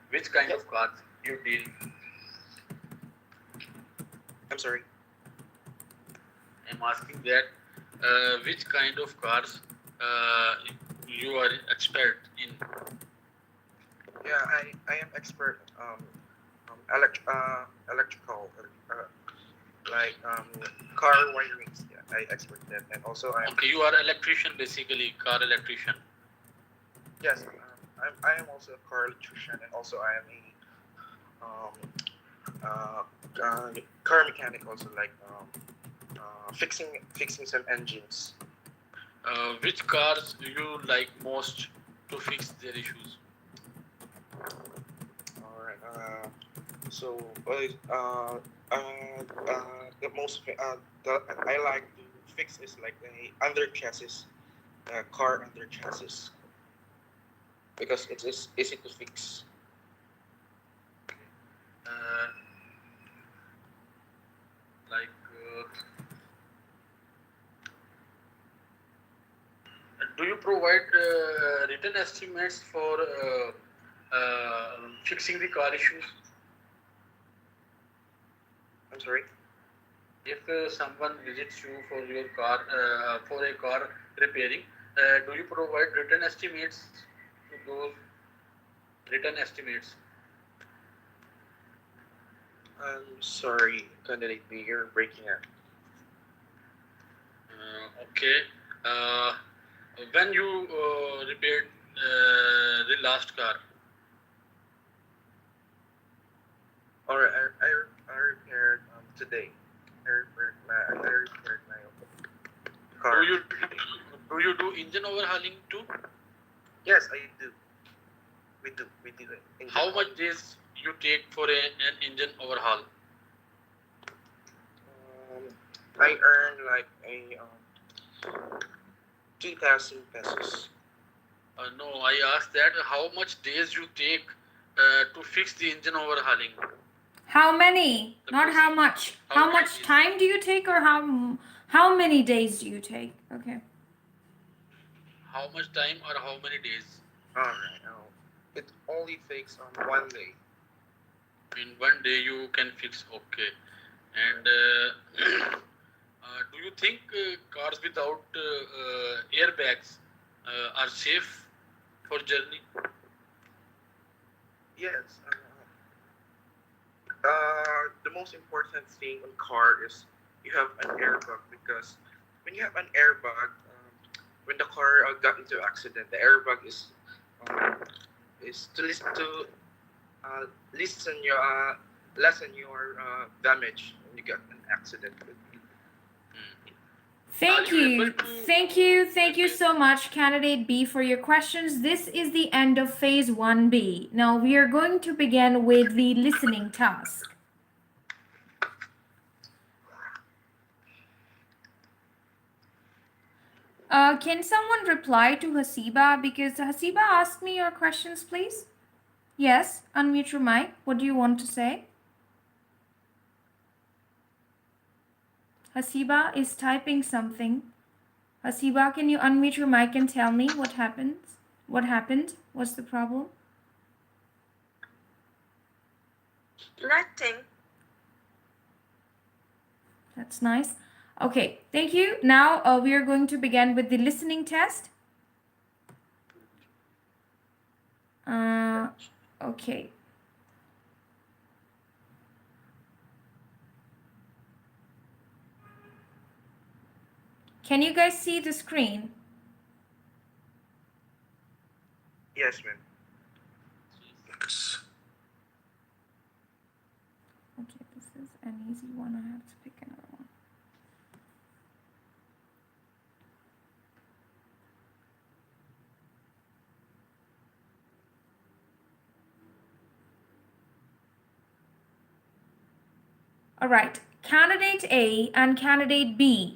Speaker 7: Which kind of cars you deal?
Speaker 6: I'm sorry.
Speaker 7: I'm asking that which kind of cars you are expert in.
Speaker 6: Yeah, I am expert electrical like car wirings. Yeah, I expert that, and also I am.
Speaker 7: Okay, you are electrician basically, car electrician.
Speaker 6: Yes, I am also a car electrician, and also I am a car mechanic, also like fixing some engines.
Speaker 7: Which cars you like most to fix their issues?
Speaker 6: All right. So the most that I like to fix is like a under chassis, car under chassis, because it is easy to fix.
Speaker 7: Uh, like do you provide written estimates for fixing the car issues?
Speaker 6: I'm sorry.
Speaker 7: If someone visits you for a car repairing, do you provide written estimates to those written estimates?
Speaker 6: I'm sorry, candidate B, you're breaking up.
Speaker 7: Okay. Uh, when you repaired the last car,
Speaker 6: All right, I repaired today. I repaired my car.
Speaker 7: do you do engine overhauling too?
Speaker 6: Yes, I do. We do it.
Speaker 7: How much days you take for an engine overhaul?
Speaker 6: I earn like a 2,000 pesos.
Speaker 7: No, I asked that how much days you take to fix the engine overhauling.
Speaker 1: How many? Not how much. How much time do you take, or how many days do you take? Okay.
Speaker 7: How much time or how many days?
Speaker 6: All right. It only takes 1 day.
Speaker 7: In 1 day you can fix. Okay. And do you think cars without airbags are safe for journey?
Speaker 6: Yes. The most important thing on car is you have an airbag, because when you have an airbag, when the car got into accident, the airbag is to listen your lessen your damage when you get an accident.
Speaker 1: Thank you. Thank you. Thank you so much, Candidate B, for your questions. This is the end of phase 1B. Now we are going to begin with the listening task. Can someone reply to Hasiba? Because Hasiba, ask me your questions, please. Yes, unmute your mic. What do you want to say? Hasiba is typing something. Hasiba, can you unmute your mic and tell me what happened? What happened? What's the problem?
Speaker 2: Nothing.
Speaker 1: That's nice. Okay, thank you. Now we are going to begin with the listening test. Okay. Can you guys see the screen?
Speaker 6: Yes, ma'am.
Speaker 4: Yes.
Speaker 1: Okay, this is an easy one. I have to pick another one. All right, candidate A and candidate B.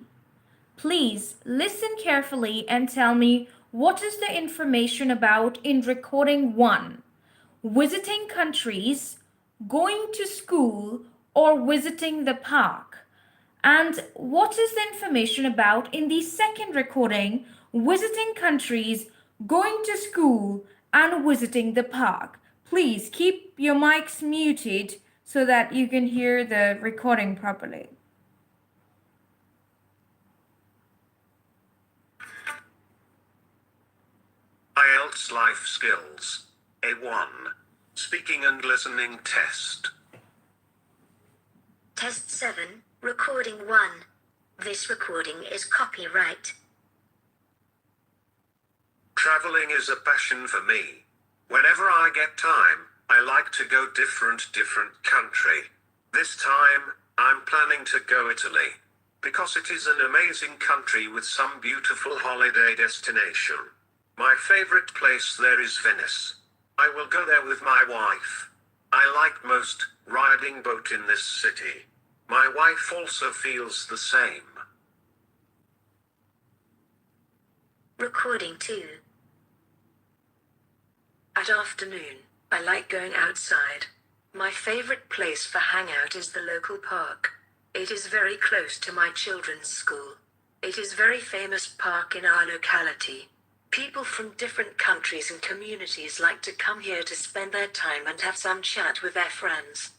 Speaker 1: Please listen carefully and tell me what is the information about in recording 1? Visiting countries, going to school, or visiting the park? And what is the information about in the second recording, visiting countries, going to school, and visiting the park? Please keep your mics muted so that you can hear the recording properly.
Speaker 4: IELTS Life Skills A1 Speaking and Listening Test.
Speaker 5: Test 7, Recording 1. This recording is copyright.
Speaker 4: Traveling is a passion for me. Whenever I get time, I like to go different country. This time, I'm planning to go Italy, because it is an amazing country with some beautiful holiday destination. My favorite place there is Venice. I will go there with my wife. I like most riding boat in this city. My wife also feels the same.
Speaker 5: Recording 2. At afternoon, I like going outside. My favorite place for hangout is the local park. It is very close to my children's school. It is very famous park in our locality. People from different countries and communities like to come here to spend their time and have some chat with their friends.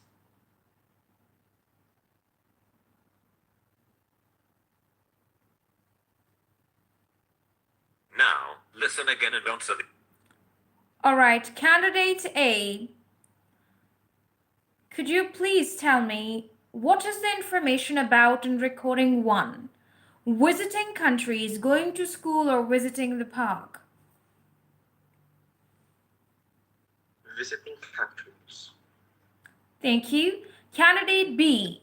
Speaker 8: Now, listen again and answer the...
Speaker 1: All right, candidate A, could you please tell me what is the information about in recording 1? Visiting countries, going to school, or visiting the park?
Speaker 6: Visiting countries.
Speaker 1: Thank you. Candidate B,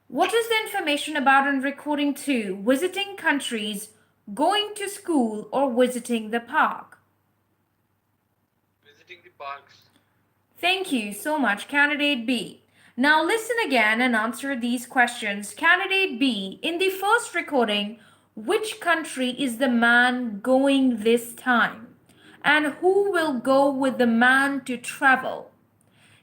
Speaker 1: what is the information about in recording 2? Visiting countries, going to school, or visiting the park?
Speaker 7: Visiting the parks.
Speaker 1: Thank you so much, candidate B. Now listen again and answer these questions. Candidate B, in the first recording, which country is the man going this time? And who will go with the man to travel?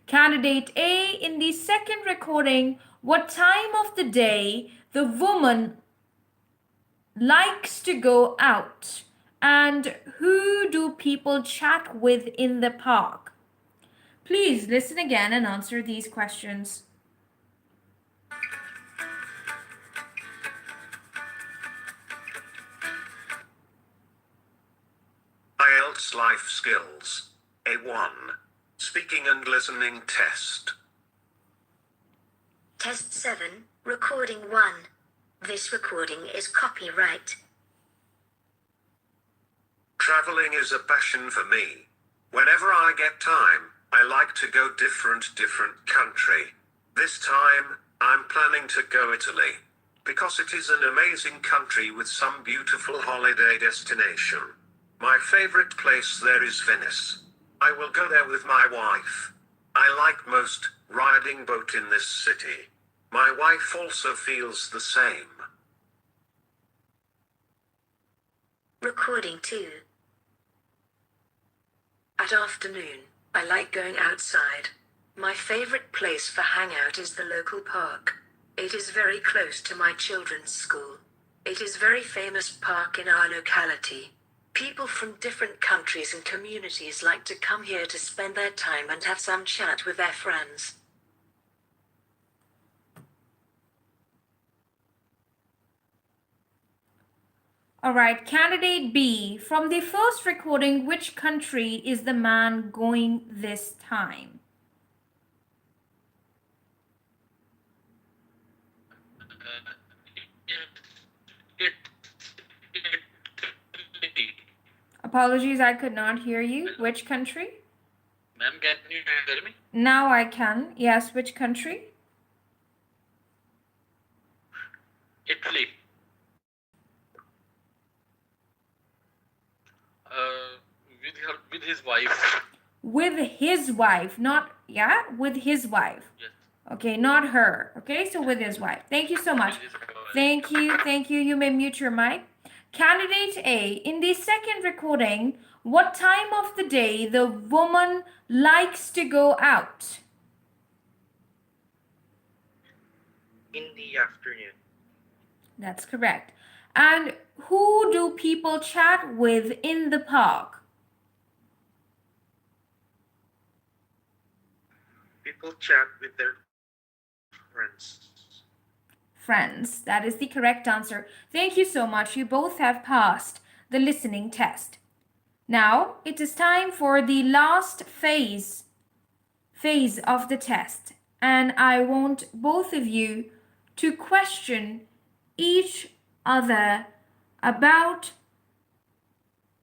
Speaker 1: Candidate A, in the second recording, what time of the day the woman likes to go out? And who do people chat with in the park? Please listen again and answer these questions.
Speaker 4: IELTS Life Skills A1 Speaking and Listening Test.
Speaker 5: Test 7, Recording 1. This recording is copyright.
Speaker 4: Traveling is a passion for me. Whenever I get time, I like to go different country. This time, I'm planning to go Italy, because it is an amazing country with some beautiful holiday destination. My favorite place there is Venice. I will go there with my wife. I like most riding boat in this city. My wife also feels the same.
Speaker 5: Recording 2. At afternoon, I like going outside. My favorite place for hangout is the local park. It is very close to my children's school. It is very famous park in our locality. People from different countries and communities like to come here to spend their time and have some chat with their friends.
Speaker 1: All right, candidate B. From the first recording, which country is the man going this time? Apologies, I could not hear you. Which country?
Speaker 7: Ma'am, can you hear me?
Speaker 1: Now I can. Yes, which country?
Speaker 7: Italy. With his wife.
Speaker 1: With his wife, not, yeah, with his wife.
Speaker 7: Yes.
Speaker 1: Okay, not her. Okay, so with his wife. Thank you so much.
Speaker 7: With his wife.
Speaker 1: Thank you, thank you. You may mute your mic. Candidate A, in the second recording, what time of the day the woman likes to go out?
Speaker 6: In the afternoon.
Speaker 1: That's correct. And who do people chat with in the park?
Speaker 6: People chat with their friends.
Speaker 1: Friends. That is the correct answer. Thank you so much. You both have passed the listening test. Now it is time for the last phase of the test, and I want both of you to question each other about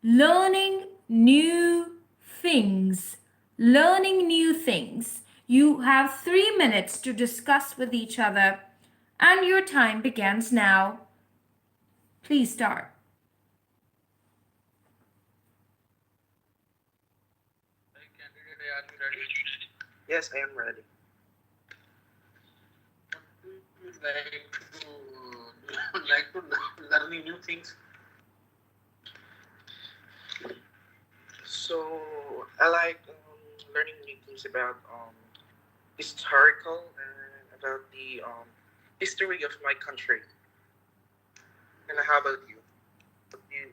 Speaker 1: learning new things. Learning new things. You have 3 minutes to discuss with each other, and your time begins now. Please start.
Speaker 7: Candidate, are you ready?
Speaker 6: Yes, I am ready.
Speaker 7: Would you like to learning new things?
Speaker 6: So I like learning new things about historical and about the history of my country. And how about you? What do you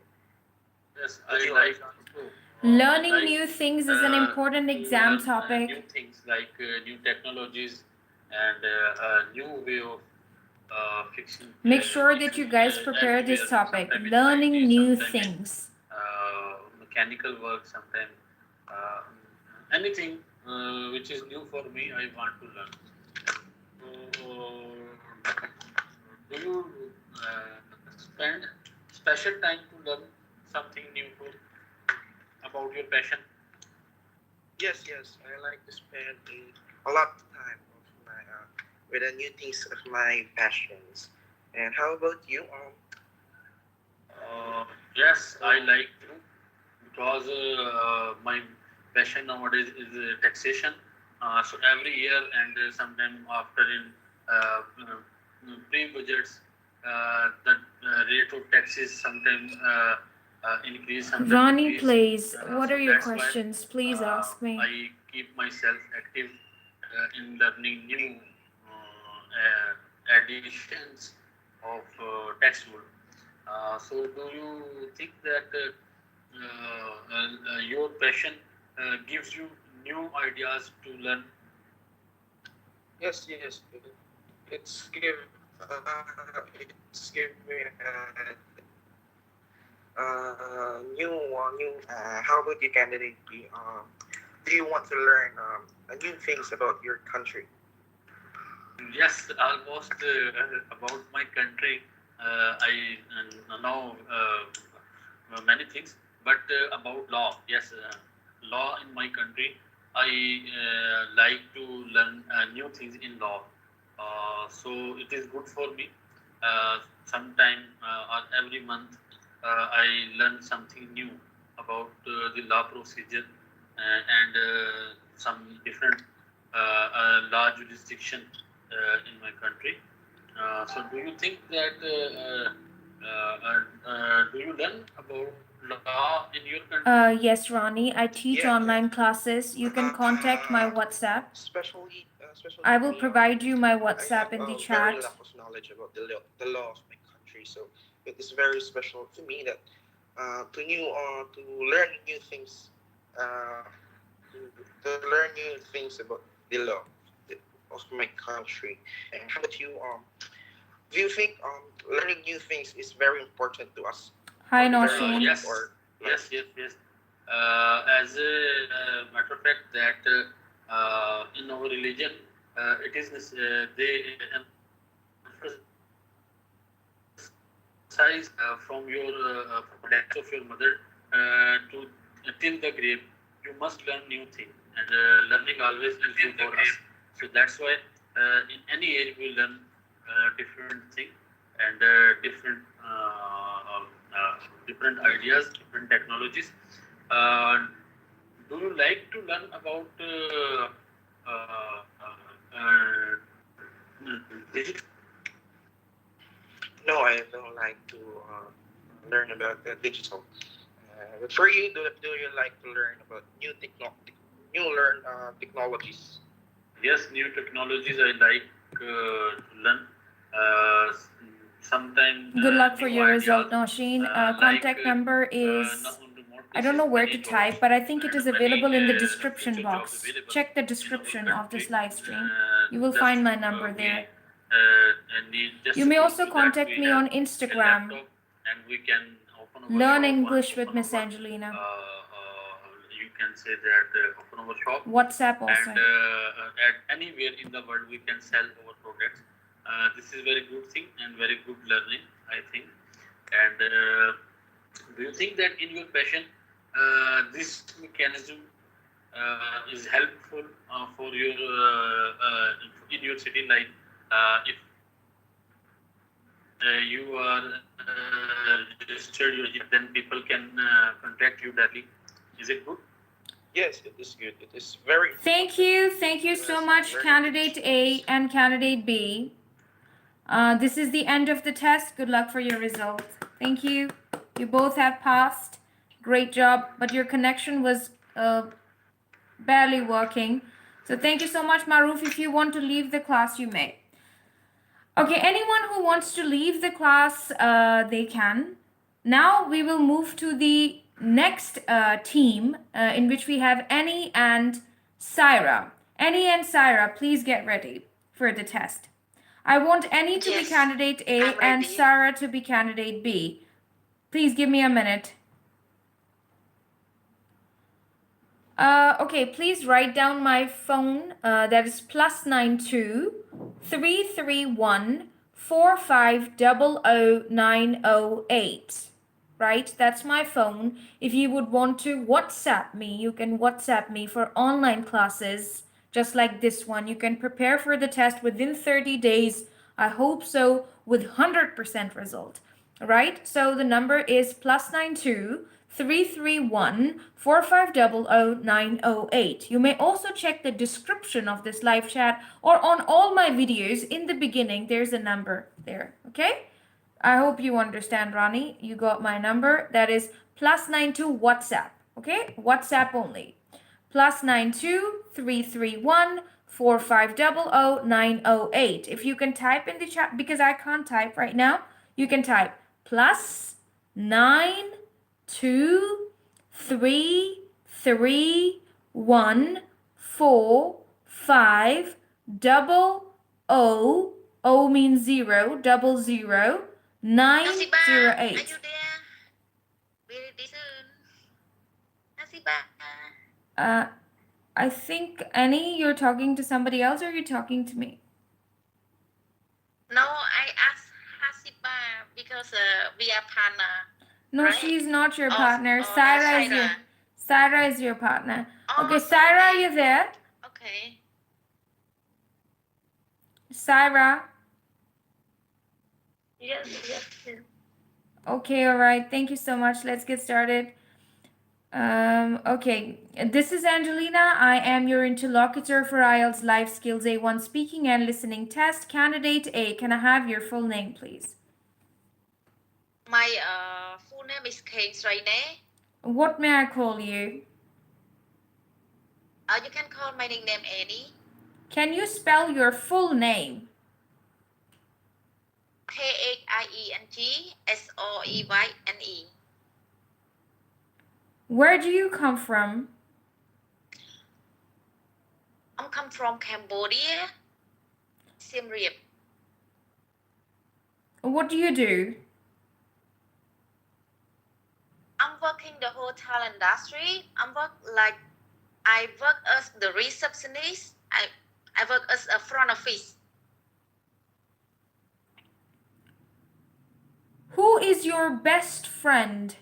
Speaker 7: Yes,
Speaker 6: Would
Speaker 7: I
Speaker 6: you
Speaker 7: like
Speaker 6: like?
Speaker 7: to.
Speaker 1: Learning
Speaker 7: I like
Speaker 1: new things is an important
Speaker 7: to
Speaker 1: exam
Speaker 7: learn
Speaker 1: topic.
Speaker 7: new things like new technologies and a new way of fixing.
Speaker 1: Make sure that
Speaker 7: Fixing
Speaker 1: you guys prepare this
Speaker 7: everywhere.
Speaker 1: topic.
Speaker 7: Sometimes it's
Speaker 1: Learning
Speaker 7: IT,
Speaker 1: new
Speaker 7: sometimes it's
Speaker 1: things.
Speaker 7: mechanical work, sometimes uh, anything which is new for me, I want to learn. So, do you spend special time to learn something new about your passion?
Speaker 6: Yes. I like to spend a lot of time of my with the new things of my passions. And how about you?
Speaker 7: Yes, I like to because my passion nowadays is taxation. So every year and sometime after in pre-budgets, the rate of taxes sometimes increase, sometimes
Speaker 1: Ronnie,
Speaker 7: decrease.
Speaker 1: please, what
Speaker 7: So
Speaker 1: are your
Speaker 7: that's why
Speaker 1: questions? Please ask me.
Speaker 7: I keep myself active in learning new additions of text rule. So do you think that your passion gives you new ideas to learn?
Speaker 6: Yes. It's give it's give me new. How about you, candidate B? Do you want to learn new things about your country?
Speaker 7: Yes, almost about my country. I know many things, but about law, yes, law in my country. I like to learn new things in law. So it is good for me. Sometime or every month, I learn something new about the law procedure and some different law jurisdiction in my country. So, do you think that do you learn about law in your country?
Speaker 1: Yes, Ronnie, I teach
Speaker 6: Yeah.
Speaker 1: online classes. You can contact my WhatsApp.
Speaker 6: Especially
Speaker 1: I
Speaker 6: to
Speaker 1: will
Speaker 6: me,
Speaker 1: provide you my
Speaker 6: I
Speaker 1: WhatsApp
Speaker 6: have
Speaker 1: in the
Speaker 6: a very
Speaker 1: chat.
Speaker 6: lack of knowledge about the law of my country. So it is very special to me that to learn new things, uh, to learn new things about the law of my country. And how about you? Do you think learning new things is very important to us?
Speaker 1: Hi,
Speaker 6: or
Speaker 1: Nausheen.
Speaker 6: learning
Speaker 7: Yes,
Speaker 6: or
Speaker 7: yes,
Speaker 6: life?
Speaker 7: yes, yes. As a matter of fact, that in our religion, it is they emphasize from your from death of your mother to till the grave, you must learn new thing, and learning always is good for us. So that's why in any age we learn different thing and different ideas, different technologies. Uh, do you like to learn about uh, digital?
Speaker 6: No, I don't like to learn about the digital. But for you, do you like to learn about technologies?
Speaker 7: Yes, new technologies I like to learn. Uh, Sometimes
Speaker 1: Good luck for
Speaker 7: new
Speaker 1: your result,
Speaker 7: ideas
Speaker 1: Nausheen.
Speaker 7: like
Speaker 1: Contact number
Speaker 7: now
Speaker 1: is,
Speaker 7: on the more
Speaker 1: I don't
Speaker 7: places
Speaker 1: know where
Speaker 7: many
Speaker 1: to
Speaker 7: jobs
Speaker 1: type, but I think it
Speaker 7: and
Speaker 1: is
Speaker 7: many
Speaker 1: available in the description
Speaker 7: future jobs
Speaker 1: box.
Speaker 7: available
Speaker 1: Check the
Speaker 7: in our
Speaker 1: description of this
Speaker 7: country.
Speaker 1: live stream. You will
Speaker 7: Just
Speaker 1: find my number
Speaker 7: we
Speaker 1: there.
Speaker 7: need just
Speaker 1: You may
Speaker 7: go
Speaker 1: also
Speaker 7: to that.
Speaker 1: contact
Speaker 7: We
Speaker 1: me
Speaker 7: have
Speaker 1: on
Speaker 7: a
Speaker 1: Instagram.
Speaker 7: laptop and we can open our
Speaker 1: Learn
Speaker 7: shop,
Speaker 1: English with
Speaker 7: open
Speaker 1: Miss
Speaker 7: our
Speaker 1: Angelina.
Speaker 7: you can say that open our shop
Speaker 1: WhatsApp
Speaker 7: and
Speaker 1: also.
Speaker 7: at anywhere in the world we can sell our products. This is very good thing and very good learning, I think. And do you think that in your passion, this mechanism is helpful for your in your city? Like if you are registered your then people can contact you directly. Is it good?
Speaker 6: Yes, it is good. It is very
Speaker 1: Thank
Speaker 6: important.
Speaker 1: you. Thank you so much, candidate A and candidate B. This is the end of the test. Good luck for your results. Thank you. You both have passed. Great job, but your connection was barely working. So thank you so much, Maruf. If you want to leave the class, you may. Okay, anyone who wants to leave the class, they can. Now we will move to the next team in which we have Annie and Syra. Annie and Syra, please get ready for the test. I want Annie to be
Speaker 5: Yes,
Speaker 1: candidate A
Speaker 5: I'm
Speaker 1: and
Speaker 5: ready.
Speaker 1: Sarah to be candidate B. Please give me a minute. Okay, please write down my phone. That is +92 331 4500 908. Right? That's my phone. If you would want to WhatsApp me, you can WhatsApp me for online classes just like this one. You can prepare for the test within 30 days. I hope so, with 100% result. Right? So the number is +92 331 4500 908. You may also check the description of this live chat or on all my videos in the beginning. There's a number there. Okay? I hope you understand, Ronnie. You got my number. That is +92 WhatsApp. Okay? WhatsApp only. +92 331 4500 908. If you can type in the chat, because I can't type right now, you can type +9 2 3 1 4 5 O means 0 00
Speaker 5: Nasiba, are
Speaker 1: 908.
Speaker 5: you there? Very soon. Nasiba.
Speaker 1: Uh, I think, Annie, you're talking to somebody else or you're talking to me?
Speaker 5: No, I asked Hasiba because we are partner.
Speaker 1: No,
Speaker 5: Right?
Speaker 1: she's not your
Speaker 5: Of
Speaker 1: partner.
Speaker 5: the
Speaker 1: Syra is
Speaker 5: Syra.
Speaker 1: your partner.
Speaker 5: Oh,
Speaker 1: Okay, Syra, are
Speaker 5: sorry.
Speaker 1: you there?
Speaker 5: Okay.
Speaker 1: Syra.
Speaker 2: Yes, yes, yes.
Speaker 1: Okay, all right. Thank you so much. Let's get started. Okay, this is Angelina. I am your interlocutor for IELTS Life Skills A1 Speaking and Listening Test. Candidate A, can I have your full name, please?
Speaker 5: My full name is Kane Sraine.
Speaker 1: What may I call you?
Speaker 5: You can call my nickname Annie.
Speaker 1: Can you spell your full name?
Speaker 5: KHIENGSOEYNE.
Speaker 1: Where do you come from?
Speaker 5: I'm come from Cambodia, Siem Reap.
Speaker 1: What do you do?
Speaker 2: working the hotel industry. I work as the receptionist. I work as a front office.
Speaker 1: Who is your best friend?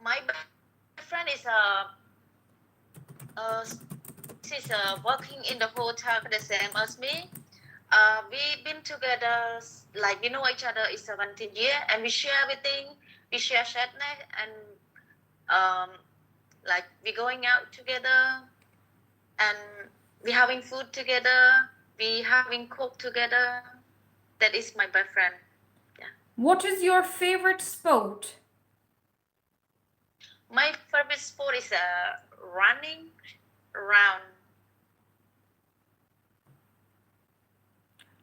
Speaker 2: My best friend is she's working in the hotel the same as me. We've been together like we know each other is 17 years, and we share everything. We share sadness, and like we going out together, and we having food together. We having cook together. That is my best friend. Yeah.
Speaker 1: What is your favorite sport?
Speaker 2: My favorite sport is running around.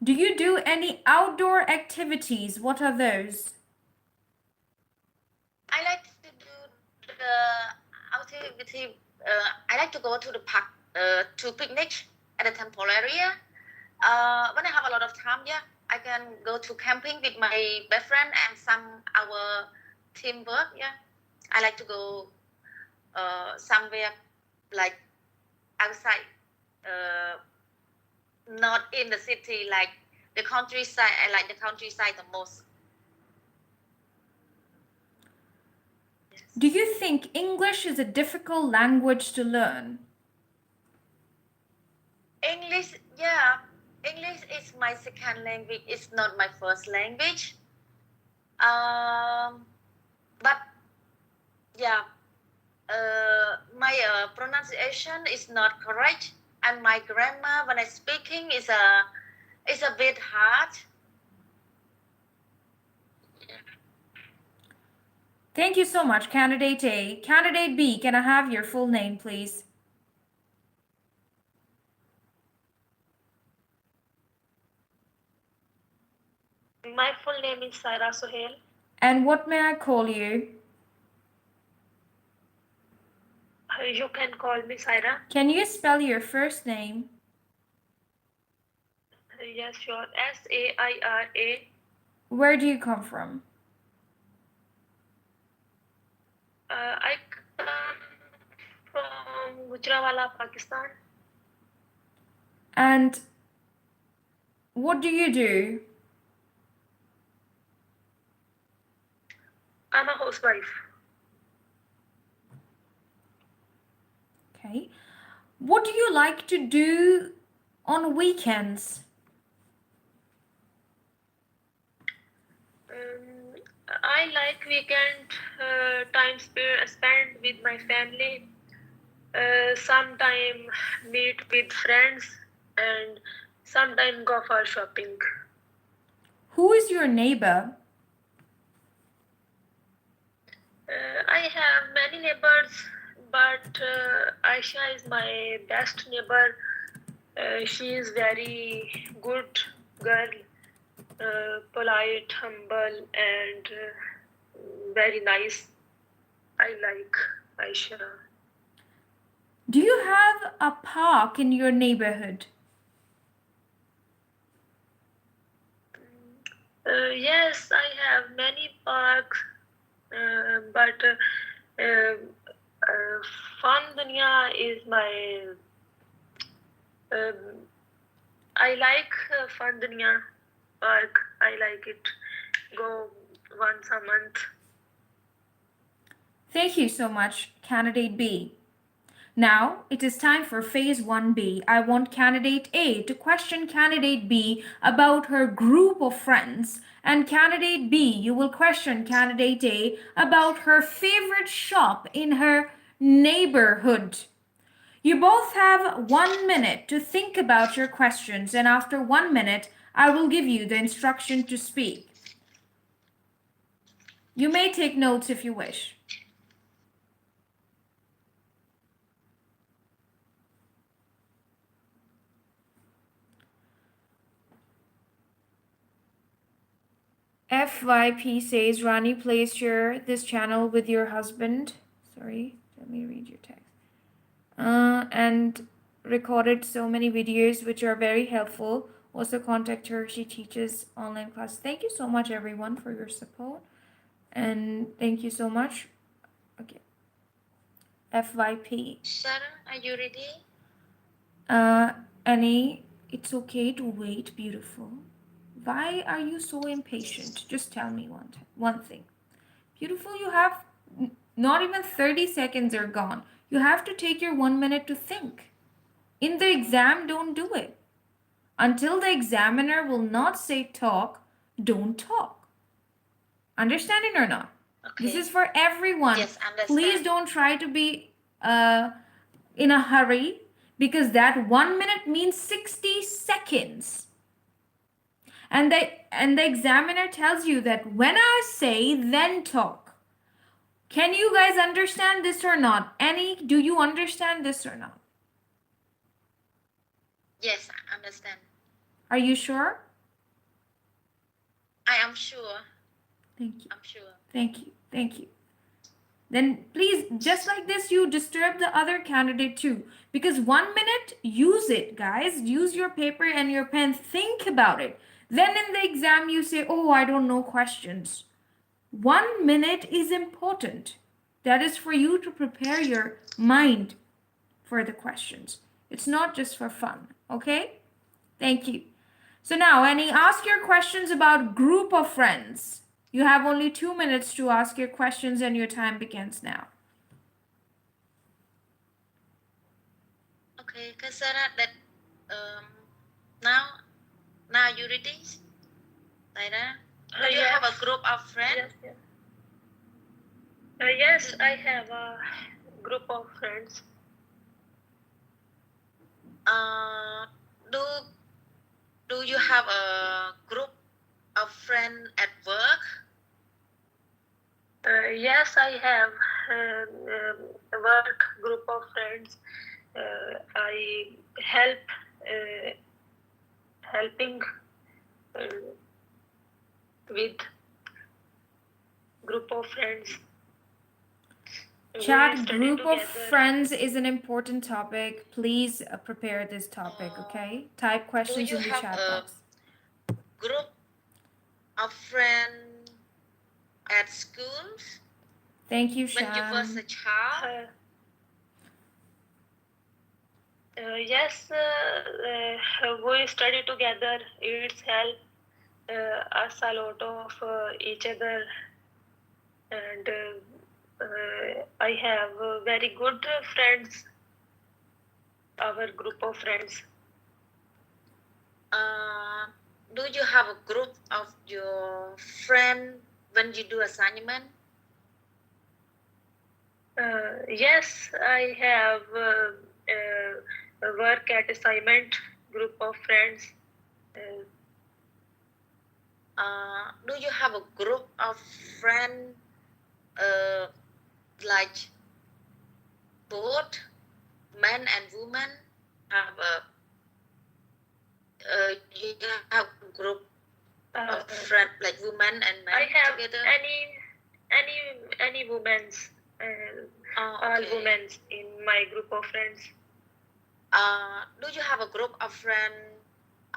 Speaker 1: Do you do any outdoor activities? What are those?
Speaker 2: I like to do the activity. I like to go to the park to picnic at the temple area. When I have a lot of time, yeah, I can go to camping with my best friend and some our teamwork. Yeah, I like to go somewhere like outside, not in the city, like the countryside. I like the countryside the most.
Speaker 1: Do you think English is a difficult language to learn?
Speaker 2: English, yeah. English is my second language. It's not my first language. But yeah, my pronunciation is not correct, and my grammar when I speaking is a bit hard.
Speaker 1: Thank you so much, Candidate A. Candidate B, can I have your full name, please?
Speaker 9: My full name is Saira Sohail.
Speaker 1: And what may I call you?
Speaker 9: You can call me Saira.
Speaker 1: Can you spell your first name?
Speaker 9: Yes, sure. Saira.
Speaker 1: Where do you come from?
Speaker 9: I come from Gujranwala, Pakistan.
Speaker 1: And what do you do?
Speaker 9: I'm a housewife.
Speaker 1: Okay. What do you like to do on weekends?
Speaker 9: I like weekend time spent with my family. Sometime meet with friends and sometime go for shopping.
Speaker 1: Who is your neighbor?
Speaker 9: I have many neighbors, but Aisha is my best neighbor. She is very good girl, polite, humble, and very nice. I like Aisha.
Speaker 1: Do you have a park in your neighborhood?
Speaker 9: Yes, I have many parks, but Fun Dunya is my. I like Fun Dunya park. I like it. Go once a month.
Speaker 1: Thank you so much, Candidate B. Now it is time for phase 1B. I want Candidate A to question Candidate B about her group of friends, and Candidate B, you will question Candidate A about her favorite shop in her neighborhood. You both have 1 minute to think about your questions, and after 1 minute, I will give you the instruction to speak. You may take notes if you wish. FYP says, Rani, please share this channel with your husband. Sorry, let me read your text. And recorded so many videos which are very helpful. Also contact her. She teaches online class. Thank you so much, everyone, for your support. And thank you so much. Okay. FYP.
Speaker 5: Sarah, are you ready?
Speaker 1: Annie, it's okay to wait, beautiful. Why are you so impatient?
Speaker 5: Yes.
Speaker 1: Just tell me one thing. Beautiful, you have not even 30 seconds are gone. You have to take your 1 minute to think. In the exam, don't do it. Until the examiner will not say talk, don't talk. Understanding or not? This is
Speaker 5: Okay.
Speaker 1: for everyone.
Speaker 5: Yes,
Speaker 1: Please
Speaker 5: understand.
Speaker 1: don't try to be in a hurry because that 1 minute means 60 seconds. And the examiner tells you that when I say, then talk. Can you guys understand this or not? Annie, do you understand this or not?
Speaker 5: Yes, I understand.
Speaker 1: Are you sure?
Speaker 5: I am sure.
Speaker 1: Thank you.
Speaker 5: I'm sure.
Speaker 1: Thank you. Thank you. Then please, just like this, you disturb the other candidate too. Because 1 minute, use it, guys. Use your paper and your pen. Think about it. Then in the exam, you say, oh, I don't know questions. 1 minute is important. That is for you to prepare your mind for the questions. It's not just for fun, okay? Thank you. So now, Annie, ask your questions about group of friends. You have only 2 minutes to ask your questions and your time begins now.
Speaker 5: Okay, Sarah, that um now you ready? Sarah, do you have a group of friends?
Speaker 9: Yes, yes. Yes, I have a group of friends.
Speaker 5: Uh, do you have a group of friends at work?
Speaker 9: Yes, I have a work group of friends. I helping uh, with group of friends. We
Speaker 1: Chat,
Speaker 9: study
Speaker 1: group of
Speaker 9: together.
Speaker 1: friends is an important topic. Please prepare this topic, okay? Type questions
Speaker 5: you
Speaker 1: in the
Speaker 5: have
Speaker 1: chat
Speaker 5: a
Speaker 1: box.
Speaker 5: group of friends at school
Speaker 1: Thank you,
Speaker 5: when you was a
Speaker 1: Shan.
Speaker 5: child?
Speaker 9: Yes, we study together. It's help us a lot of each other, and I have very good friends. Our group of friends.
Speaker 5: Do you have a group of your friend when you do assignment?
Speaker 9: Yes, I have a work at assignment group of friends.
Speaker 5: Do you have a group of friends like both men and women? Have a you have a group of friends like women and men
Speaker 9: I have
Speaker 5: together?
Speaker 9: any women's all women in my group of friends.
Speaker 5: Do you have a group of friends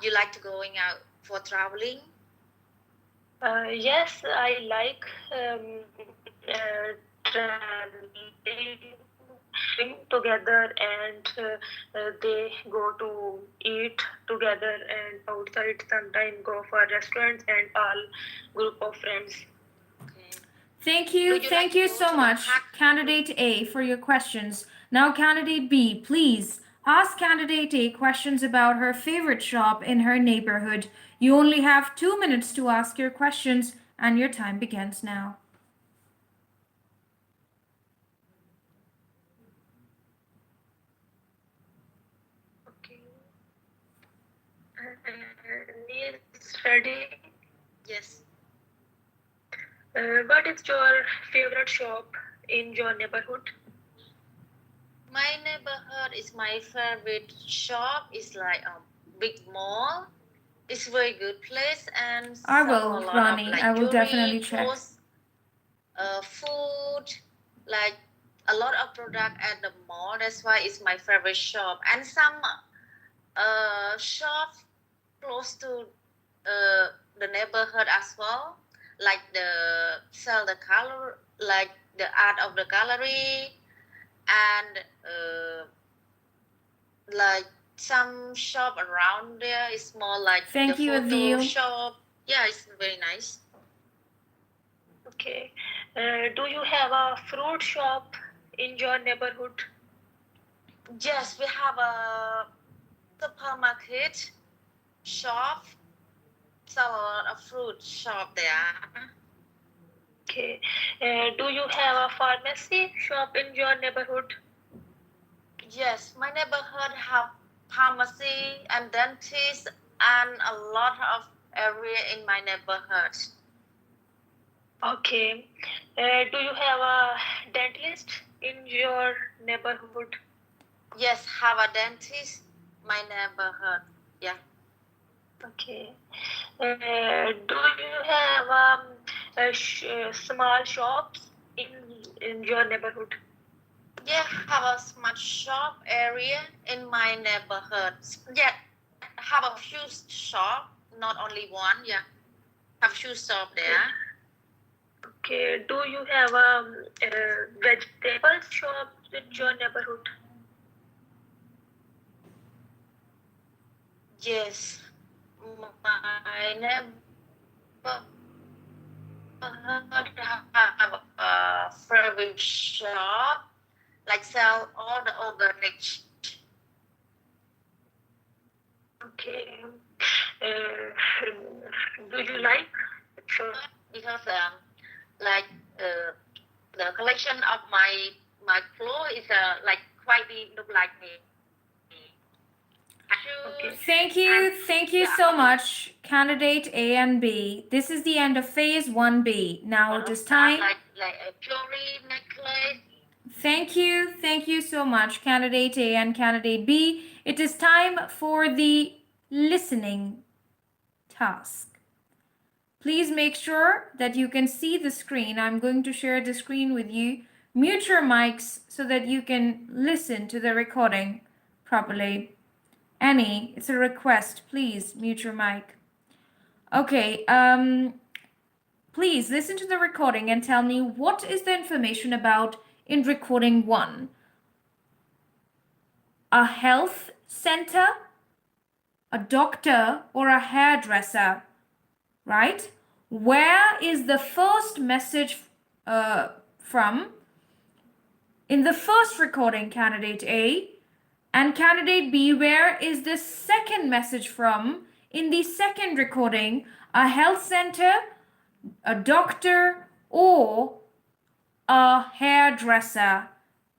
Speaker 5: you like to going out for traveling?
Speaker 9: Yes, I like traveling together, and they go to eat together and outside. Sometimes go for restaurants and all group of friends.
Speaker 1: Thank you. Thank you so much, Candidate A, for your questions. Now, Candidate B, please ask Candidate A questions about her favorite shop in her neighborhood. You only have 2 minutes to ask your questions, and your time begins now.
Speaker 9: Okay. Is ready?
Speaker 5: Yes.
Speaker 9: What is your favorite shop in your neighborhood?
Speaker 5: My neighborhood is my favorite shop. It's like a big mall. It's very good place and
Speaker 1: I
Speaker 5: sell
Speaker 1: will,
Speaker 5: a lot of
Speaker 1: Rani. I
Speaker 5: like
Speaker 1: will
Speaker 5: jewelry,
Speaker 1: definitely check.
Speaker 5: clothes, food, like a lot of product at the mall. That's why it's my favorite shop. And some shop close to the neighborhood as well,
Speaker 2: like the sell the color, like the art of the gallery, and like some shop around there is more like
Speaker 1: Thank
Speaker 2: the
Speaker 1: you,
Speaker 2: photo
Speaker 1: Adil.
Speaker 2: shop. Yeah, it's very nice.
Speaker 9: Okay. Do you have a fruit shop in your neighborhood?
Speaker 2: Yes, we have a supermarket shop, sell a lot of fruit shop there.
Speaker 9: Okay. Do you have a pharmacy shop in your neighborhood?
Speaker 2: Yes, my neighborhood have pharmacy and dentist and a lot of area in my neighborhood.
Speaker 9: Okay. Do you have a dentist in your neighborhood?
Speaker 2: Yes, have a dentist, my neighborhood. Yeah.
Speaker 9: Okay. Do you have small shops in your neighborhood?
Speaker 2: Yeah, have a smart shop area in my neighborhood. Yeah, have a few shop, not only one. Yeah, have few shop there.
Speaker 9: Okay. Do you have a vegetable shop in your neighborhood?
Speaker 2: Yes, my neighborhood have a fruit shop, like sell all the organic.
Speaker 9: Okay. Do you like?
Speaker 2: Because like the collection of my clothes is like quite look like me.
Speaker 9: Okay.
Speaker 1: Thank you so much, candidate A and B. This is the end of phase 1B. Now it is time.
Speaker 2: Like a jewelry necklace.
Speaker 1: Thank you so much, candidate A and candidate B. It is time for the listening task. Please make sure that you can see the screen. I'm going to share the screen with you. Mute your mics so that you can listen to the recording properly. Annie, it's a request. Please mute your mic. Okay, please listen to the recording and tell me what is the information about in recording 1. A health center, a doctor, or a hairdresser, right? Where is the first message from? In the first recording, candidate A, and candidate B, where is the second message from? In the second recording, a health center, a doctor, or a hairdresser?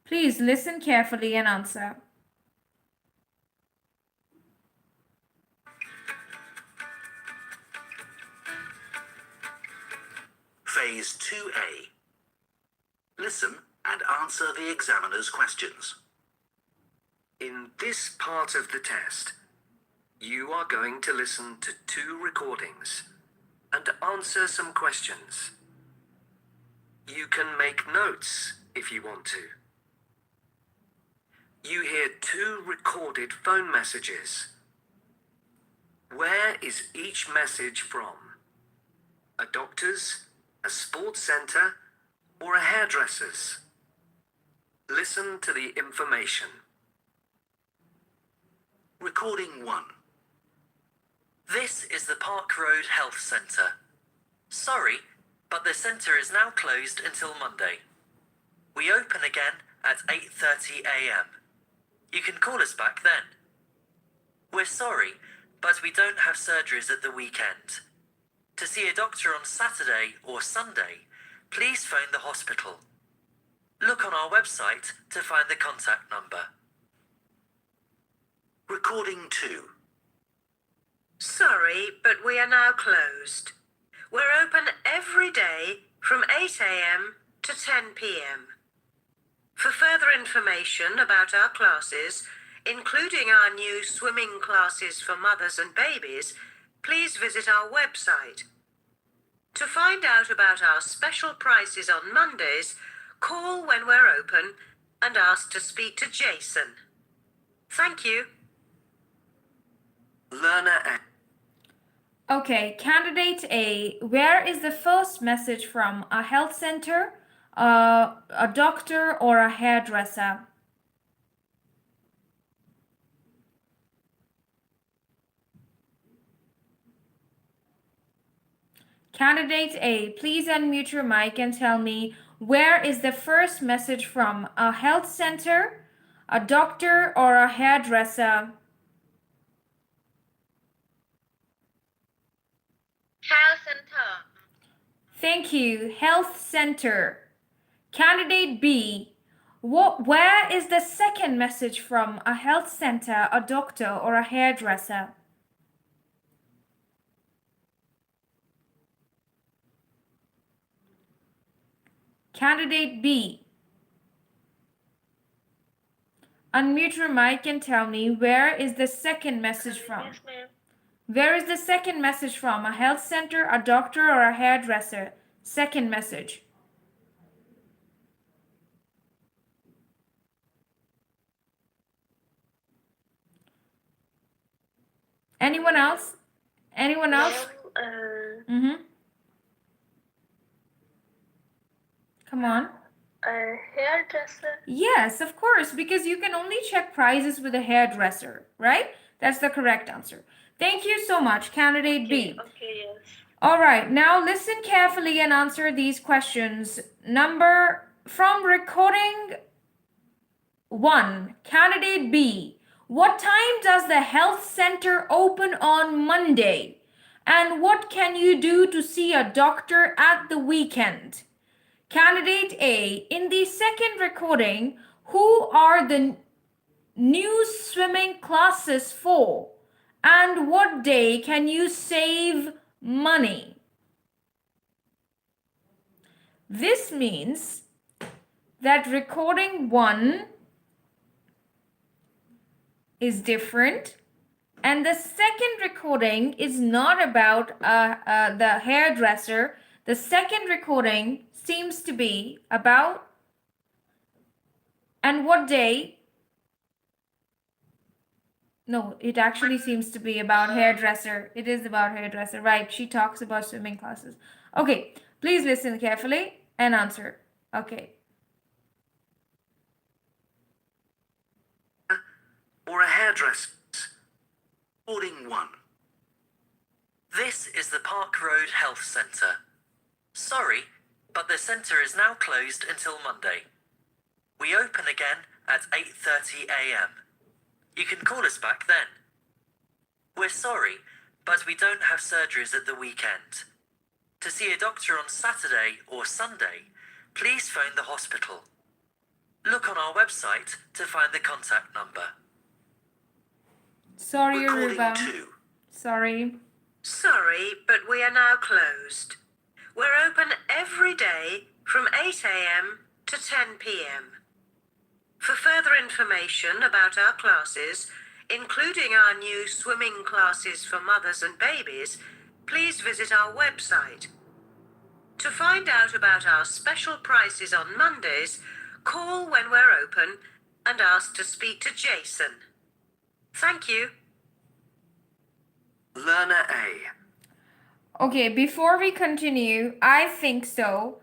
Speaker 1: Please listen carefully and answer.
Speaker 10: Phase 2A. Listen and answer the examiner's questions. In this part of the test, you are going to listen to 2 recordings and answer some questions. You can make notes if you want to. You hear 2 recorded phone messages. Where is each message from? A doctor's, a sports centre, or a hairdresser's? Listen to the information. Recording 1.
Speaker 11: This is the Park Road Health Centre. Sorry, but the centre is now closed until Monday. We open again at 8:30 a.m. You can call us back then. We're sorry, but we don't have surgeries at the weekend. To see a doctor on Saturday or Sunday, please phone the hospital. Look on our website to find the contact number.
Speaker 10: Recording 2.
Speaker 12: Sorry, but we are now closed. We're open every day from 8 a.m. to 10 p.m. For further information about our classes, including our new swimming classes for mothers and babies, please visit our website. To find out about our special prices on Mondays, call when we're open and ask to speak to Jason. Thank you.
Speaker 10: Learner A.
Speaker 1: Okay, candidate A, where is the first message from? A health center, a doctor, or a hairdresser? Candidate A, please unmute your mic and tell me, where is the first message from? A health center, a doctor, or a hairdresser?
Speaker 2: Health center.
Speaker 1: Thank you. Health center. Candidate B, where is the second message from? A health center, a doctor, or a hairdresser? Candidate B, unmute your mic and tell me, where is the second message from?
Speaker 9: Yes, ma'am.
Speaker 1: Where is the second message from? A health center, a doctor, or a hairdresser? Second message. Anyone else? Anyone else?
Speaker 9: Ma'am,
Speaker 1: Come on.
Speaker 9: hairdresser.
Speaker 1: Yes, of course, because you can only check prices with a hairdresser, right? That's the correct answer. Thank you so much, candidate B.
Speaker 9: Okay, yes.
Speaker 1: All right, now listen carefully and answer these questions. Number from recording 1, candidate B. What time does the health center open on Monday? And what can you do to see a doctor at the weekend? Candidate A, in the second recording, who are the new swimming classes for? And what day can you save money? This means that recording 1 is different, and the second recording is not about the hairdresser. The second recording seems to be about and what day. No, it actually seems to be about hairdresser. It is about hairdresser, right? She talks about swimming classes. Okay, please listen carefully and answer. Okay.
Speaker 10: Or a hairdresser? Recording 1.
Speaker 11: This is the Park Road Health Centre. Sorry, but the centre is now closed until Monday. We open again at 8:30 a.m. You can call us back then. We're sorry, but we don't have surgeries at the weekend. To see a doctor on Saturday or Sunday, please phone the hospital. Look on our website to find the contact number.
Speaker 1: Sorry,
Speaker 10: Recording
Speaker 1: Aruba.
Speaker 10: 2.
Speaker 1: Sorry.
Speaker 12: Sorry, but we are now closed. We're open every day from 8 a.m. to 10 p.m. For further information about our classes, including our new swimming classes for mothers and babies, please visit our website. To find out about our special prices on Mondays, call when we're open and ask to speak to Jason. Thank you.
Speaker 10: Learner A.
Speaker 1: Okay, before we continue, I think so.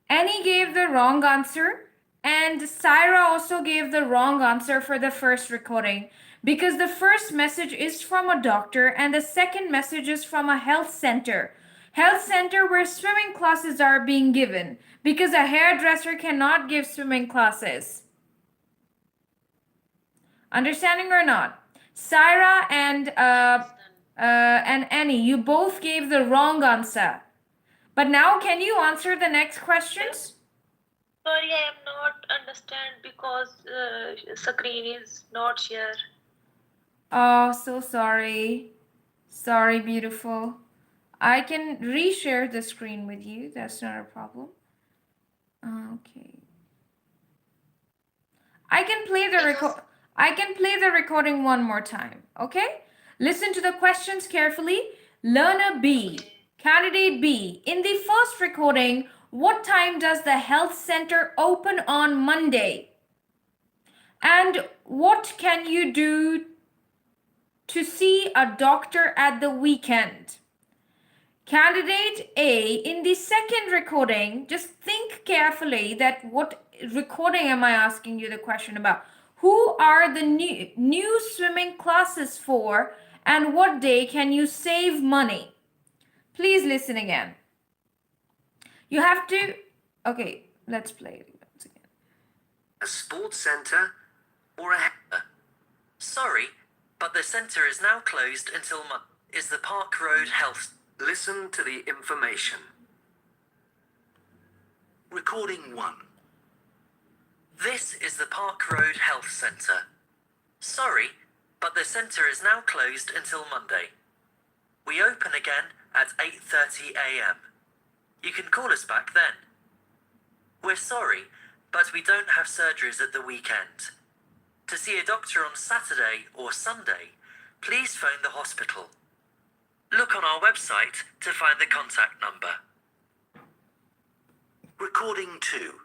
Speaker 1: Annie gave the wrong answer, and Syra also gave the wrong answer for the first recording because the first message is from a doctor and the second message is from a health center. Health center where swimming classes are being given because a hairdresser cannot give swimming classes. Understanding or not? Syra and Annie, you both gave the wrong answer. But now can you answer the next questions?
Speaker 9: Sorry, I am not understand because screen is not share.
Speaker 1: Oh, so sorry. Sorry, beautiful. I can reshare the screen with you. That's not a problem. Okay. I can play the recording one more time, okay? Listen to the questions carefully. Learner B, candidate B. In the first recording, what time does the health center open on Monday? And what can you do to see a doctor at the weekend? Candidate A, in the second recording, just think carefully that what recording am I asking you the question about? Who are the new swimming classes for, and what day can you save money? Please listen again. You have to, okay, let's play it once again.
Speaker 10: A sports centre or a...
Speaker 11: Sorry, but the centre is now closed until is the Park Road Health.
Speaker 10: Listen to the information. Recording 1.
Speaker 11: This is the Park Road Health Centre. Sorry, but the centre is now closed until Monday. We open again at 8:30 a.m. You can call us back then. We're sorry, but we don't have surgeries at the weekend. To see a doctor on Saturday or Sunday, please phone the hospital. Look on our website to find the contact number.
Speaker 10: Recording 2.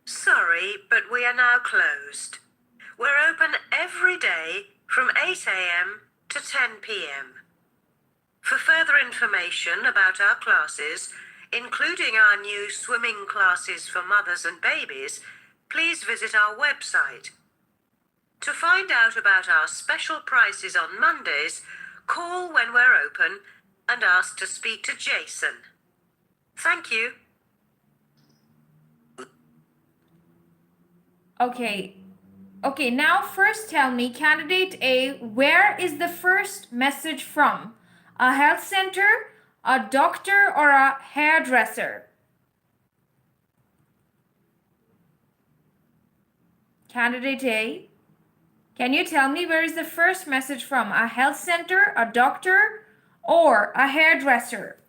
Speaker 12: Sorry, but we are now closed. We're open every day from 8 a.m. to 10 p.m. For further information about our classes, including our new swimming classes for mothers and babies, please visit our website. To find out about our special prices on Mondays, call when we're open and ask to speak to Jason. Thank you.
Speaker 1: Okay, now first tell me, candidate A, where is the first message from? A health center, a doctor, or a hairdresser? Candidate A, can you tell me where is the first message from? A health center, a doctor, or a hairdresser?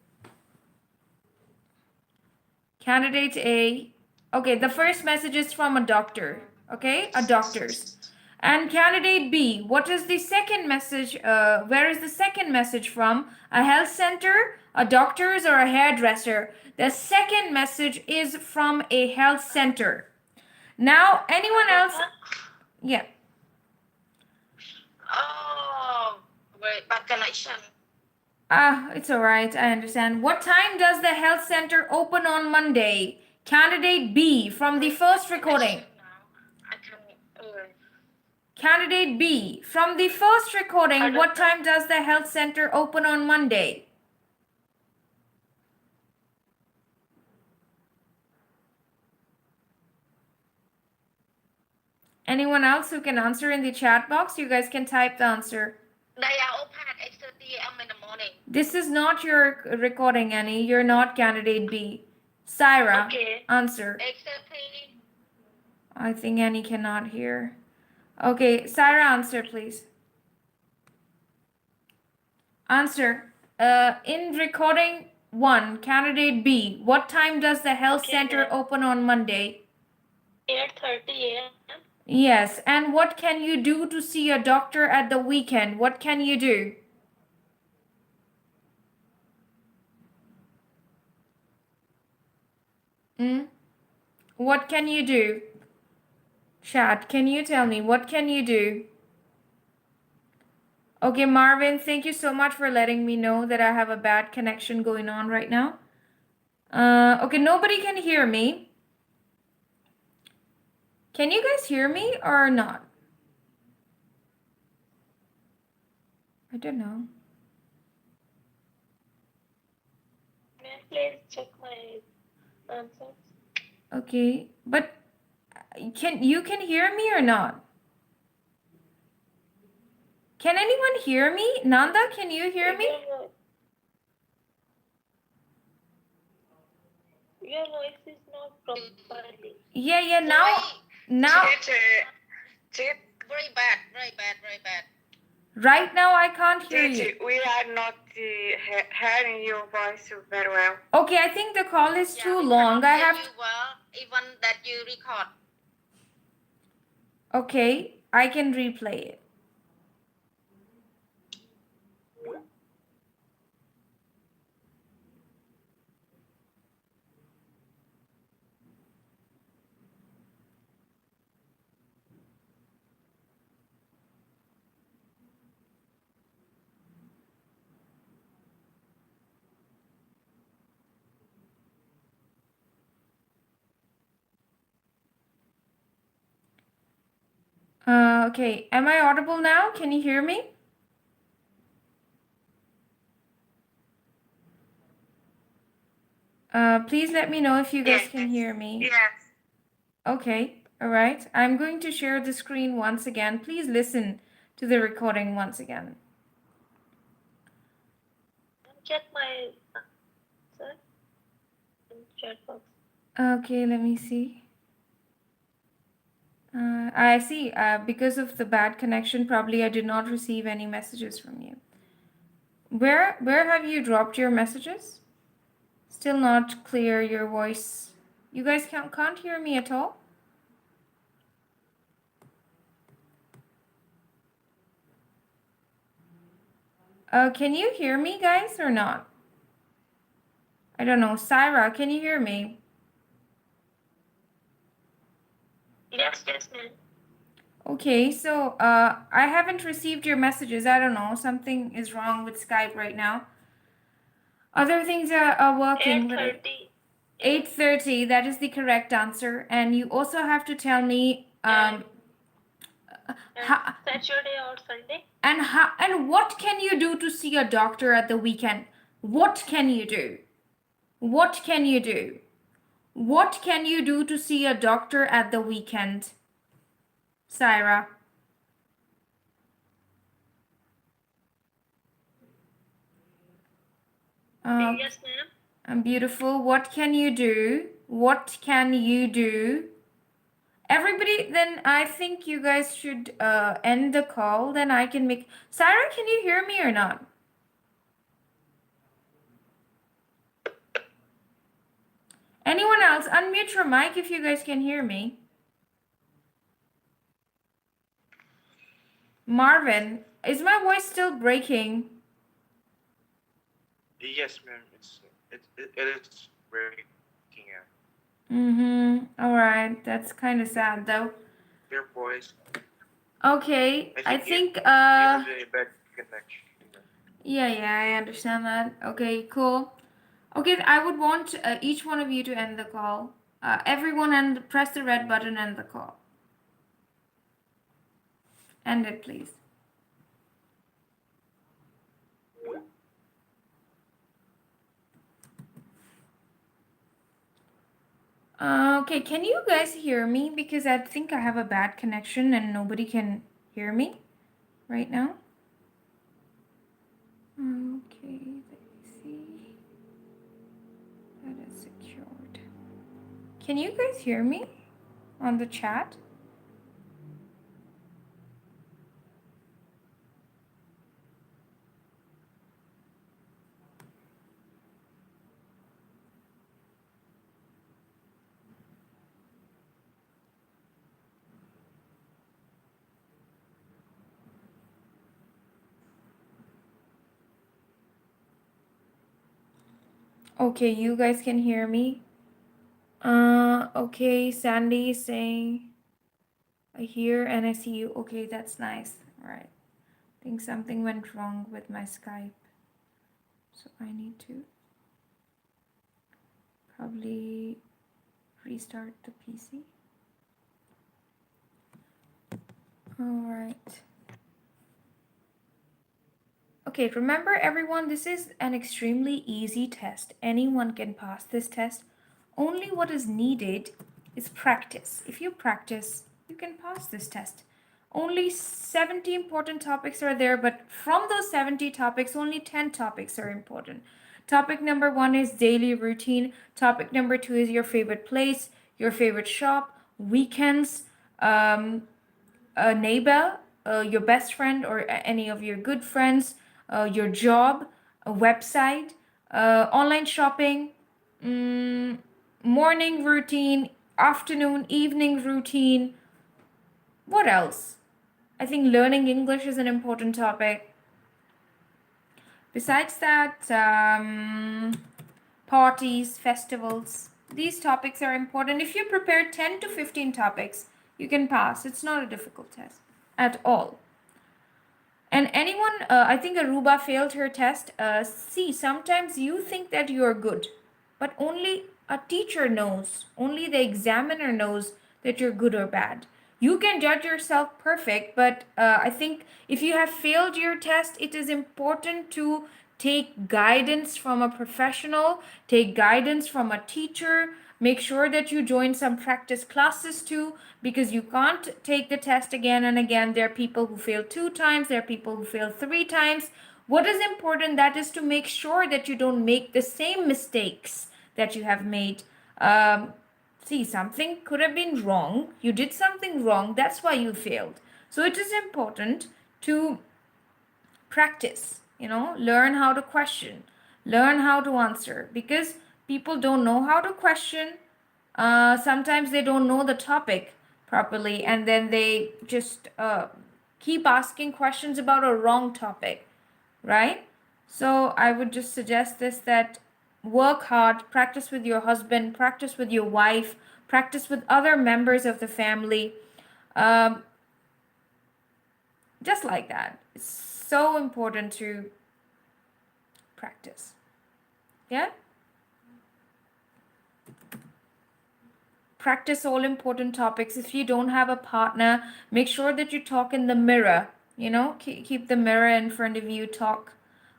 Speaker 1: Candidate A, okay, the first message is from a doctor, okay, a doctor's. And candidate B, what is the second message, where is the second message from? A health center, a doctor's, or a hairdresser? The second message is from a health center. Now, anyone else? Yeah.
Speaker 2: Oh, wait, bad connection.
Speaker 1: It's all right. I understand. What time does the health center open on Monday? Candidate B from the first recording.
Speaker 2: I can.
Speaker 1: Candidate B from the first recording. What time does the health center open on Monday? Anyone else who can answer in the chat box? You guys can type the answer.
Speaker 2: They are open at 8:30 a.m. in the morning.
Speaker 1: This is not your recording, Annie. You're not candidate B. Syra,
Speaker 9: Okay.
Speaker 1: answer.
Speaker 2: 8:30.
Speaker 1: I think Annie cannot hear. Okay, Syra, answer, please. Answer. In recording 1, candidate B, what time does the health center open on Monday?
Speaker 9: 8:30 a.m.
Speaker 1: Yes, and what can you do to see a doctor at the weekend? What can you do? What can you do? Chat, can you tell me, what can you do? Okay, Marvin, thank you so much for letting me know that I have a bad connection going on right now. Okay, nobody can hear me. Can you guys hear me or not? I don't know.
Speaker 9: May I please check my answers?
Speaker 1: Okay, but can you hear me or not? Can anyone hear me? Nanda, can you hear me?
Speaker 9: Your voice is not properly.
Speaker 1: Yeah, now.
Speaker 2: Very bad, very bad, very bad.
Speaker 1: Right now I can't hear you.
Speaker 3: We are not hearing your voice very well.
Speaker 1: Okay, I think the call is too long. I have.
Speaker 2: You well, even that you record.
Speaker 1: Okay, I can replay it. Okay, am I audible now? Can you hear me? Please let me know if you guys can hear me.
Speaker 3: Yes.
Speaker 1: Okay, all right. I'm going to share the screen once again. Please listen to the recording once again.
Speaker 9: Check my answer in chat box.
Speaker 1: Okay, let me see. I see. Because of the bad connection, probably I did not receive any messages from you. Where have you dropped your messages? Still not clear your voice. You guys can't hear me at all? Can you hear me, guys, or not? I don't know. Syra, can you hear me?
Speaker 9: Yes, ma'am.
Speaker 1: Okay, so I haven't received your messages. I don't know. Something is wrong with Skype right now. Other things are working.
Speaker 9: 8:30.
Speaker 1: 8:30, that is the correct answer. And you also have to tell me
Speaker 9: Saturday or Sunday?
Speaker 1: And what can you do to see a doctor at the weekend? What can you do? What can you do? What can you do to see a doctor at the weekend? Syra.
Speaker 9: Yes, ma'am.
Speaker 1: Beautiful. What can you do? What can you do? Everybody, then I think you guys should end the call. Then I can make. Syra, can you hear me or not? Anyone else? Unmute your mic if you guys can hear me. Marvin, is my voice still breaking?
Speaker 6: Yes, ma'am. It is breaking out.
Speaker 1: All right. That's kind of sad though.
Speaker 6: Your voice.
Speaker 1: Okay. I think
Speaker 6: you have a bad connection.
Speaker 1: yeah, I understand that. Okay, cool. Okay, I would want each one of you to end the call. Everyone and press the red button and the call. End it, please. Okay, can you guys hear me? Because I think I have a bad connection and nobody can hear me right now. Okay, let me see. That is secured. Can you guys hear me on the chat? Okay, you guys can hear me. Okay, Sandy is saying I hear and I see you. Okay, that's nice. All right. I think something went wrong with my Skype. So I need to probably restart the PC. All right. Okay, remember everyone, this is an extremely easy test. Anyone can pass this test. Only what is needed is practice. If you practice, you can pass this test. Only 70 important topics are there, but from those 70 topics, only 10 topics are important. Topic number 1 is daily routine. Topic number 2 is your favorite place, your favorite shop, weekends, a neighbor, your best friend, or any of your good friends, your job, a website, online shopping, morning routine, afternoon, evening routine. What else? I think learning English is an important topic. Besides that, parties, festivals, these topics are important. If you prepare 10 to 15 topics, you can pass. It's not a difficult test at all. And anyone, I think Aruba failed her test. See, sometimes you think that you're good, but only a teacher knows, only the examiner knows that you're good or bad. You can judge yourself perfect, but I think if you have failed your test, it is important to take guidance from a professional, take guidance from a teacher. Make sure that you join some practice classes too, because you can't take the test again and again. There are people who fail 2 times, there are people who fail 3 times. What is important, that is to make sure that you don't make the same mistakes that you have made. See, something could have been wrong. You did something wrong, that's why you failed. So it is important to practice, learn how to question, learn how to answer, because people don't know how to question. Sometimes they don't know the topic properly, and then they just keep asking questions about a wrong topic, right? So I would just suggest this, that work hard, practice with your husband, practice with your wife, practice with other members of the family. Um, just like that. It's so important to practice. Yeah? Practice all important topics. If you don't have a partner, make sure that you talk in the mirror. Keep the mirror in front of you, talk.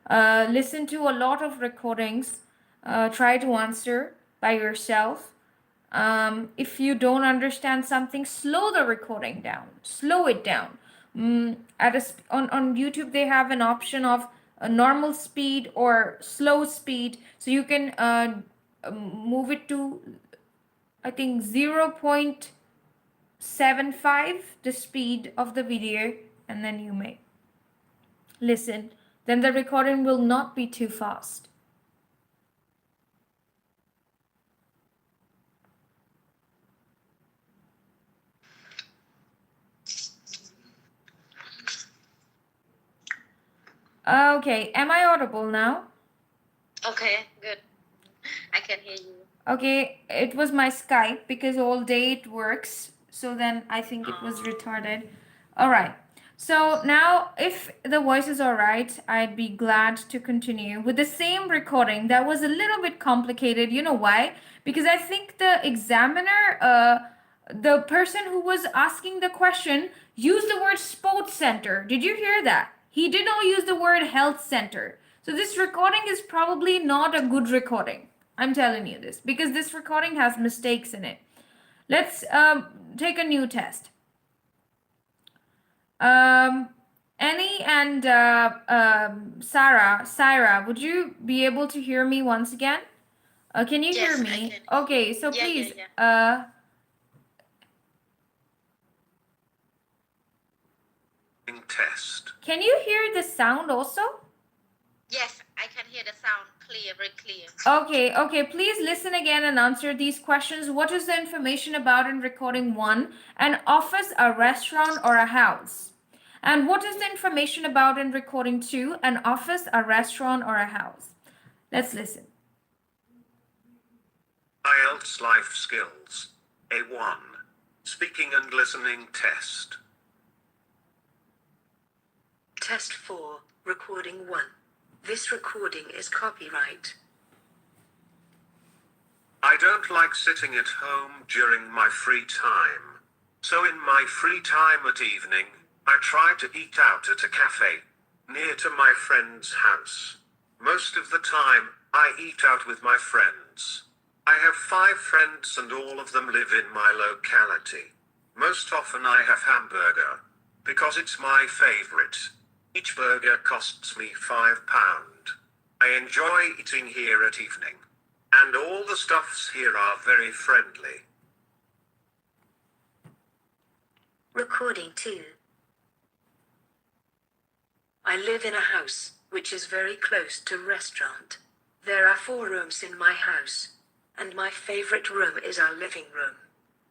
Speaker 1: Listen to a lot of recordings. Try to answer by yourself. If you don't understand something, slow the recording down. Slow it down. On YouTube, they have an option of a normal speed or slow speed, so you can move it to, I think, 0.75 the speed of the video, and then you may listen. Then the recording will not be too fast. Okay, am I audible now?
Speaker 2: Okay, good. I can hear you.
Speaker 1: Okay, it was my Skype, because all day it works. So then I think it was retarded. All right. So now, if the voice is all right, I'd be glad to continue with the same recording. That was a little bit complicated. You know why? Because I think the examiner, the person who was asking the question, used the word sports center. Did you hear that? He did not use the word health center. So this recording is probably not a good recording. I'm telling you this because this recording has mistakes in it. Let's take a new test. Annie and Sarah, would you be able to hear me once again? Can you hear me?
Speaker 2: I can.
Speaker 1: Okay, so
Speaker 2: Yeah,
Speaker 1: please.
Speaker 4: Test.
Speaker 1: Can you hear the sound also?
Speaker 2: Yes, I can hear the sound clear, very clear.
Speaker 1: Okay, please listen again and answer these questions. What is the information about in recording 1? An office, a restaurant, or a house? And what is the information about in recording 2? An office, a restaurant, or a house? Let's listen.
Speaker 4: IELTS Life Skills A1 Speaking and Listening Test.
Speaker 12: Test 4, Recording 1. This recording is copyright.
Speaker 4: I don't like sitting at home during my free time. So in my free time at evening, I try to eat out at a cafe near to my friend's house. Most of the time, I eat out with my friends. I have 5 friends and all of them live in my locality. Most often I have hamburger because it's my favorite. Each burger costs me £5. I enjoy eating here at evening. And all the stuffs here are very friendly.
Speaker 12: Recording 2. I live in a house, which is very close to restaurant. There are 4 rooms in my house. And my favorite room is our living room,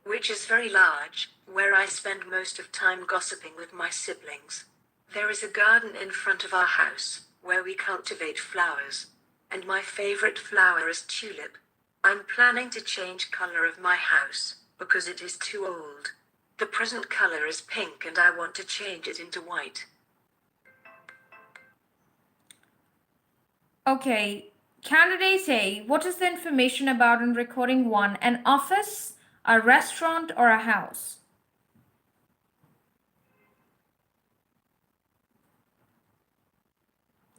Speaker 12: which is very large, where I spend most of time gossiping with my siblings. There is a garden in front of our house, where we cultivate flowers. And my favorite flower is tulip. I'm planning to change color of my house, because it is too old. The present color is pink and I want to change it into white.
Speaker 1: Okay, candidate A, what is the information about in recording 1? An office, a restaurant, or a house?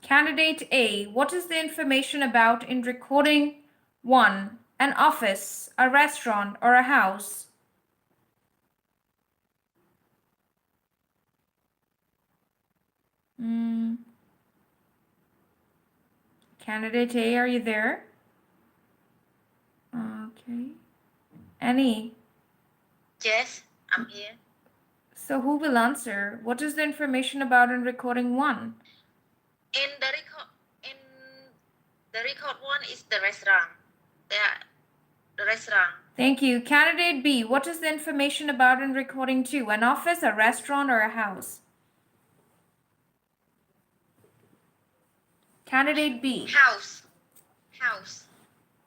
Speaker 1: Candidate A, what is the information about in recording 1? An office, a restaurant, or a house? Candidate A, are you there? Okay. Annie?
Speaker 2: Yes, I'm here.
Speaker 1: So who will answer? What is the information about in recording 1?
Speaker 2: In the record one is the restaurant. The restaurant.
Speaker 1: Thank you. Candidate B, what is the information about in recording 2? An office, a restaurant, or a house? Candidate B.
Speaker 2: House.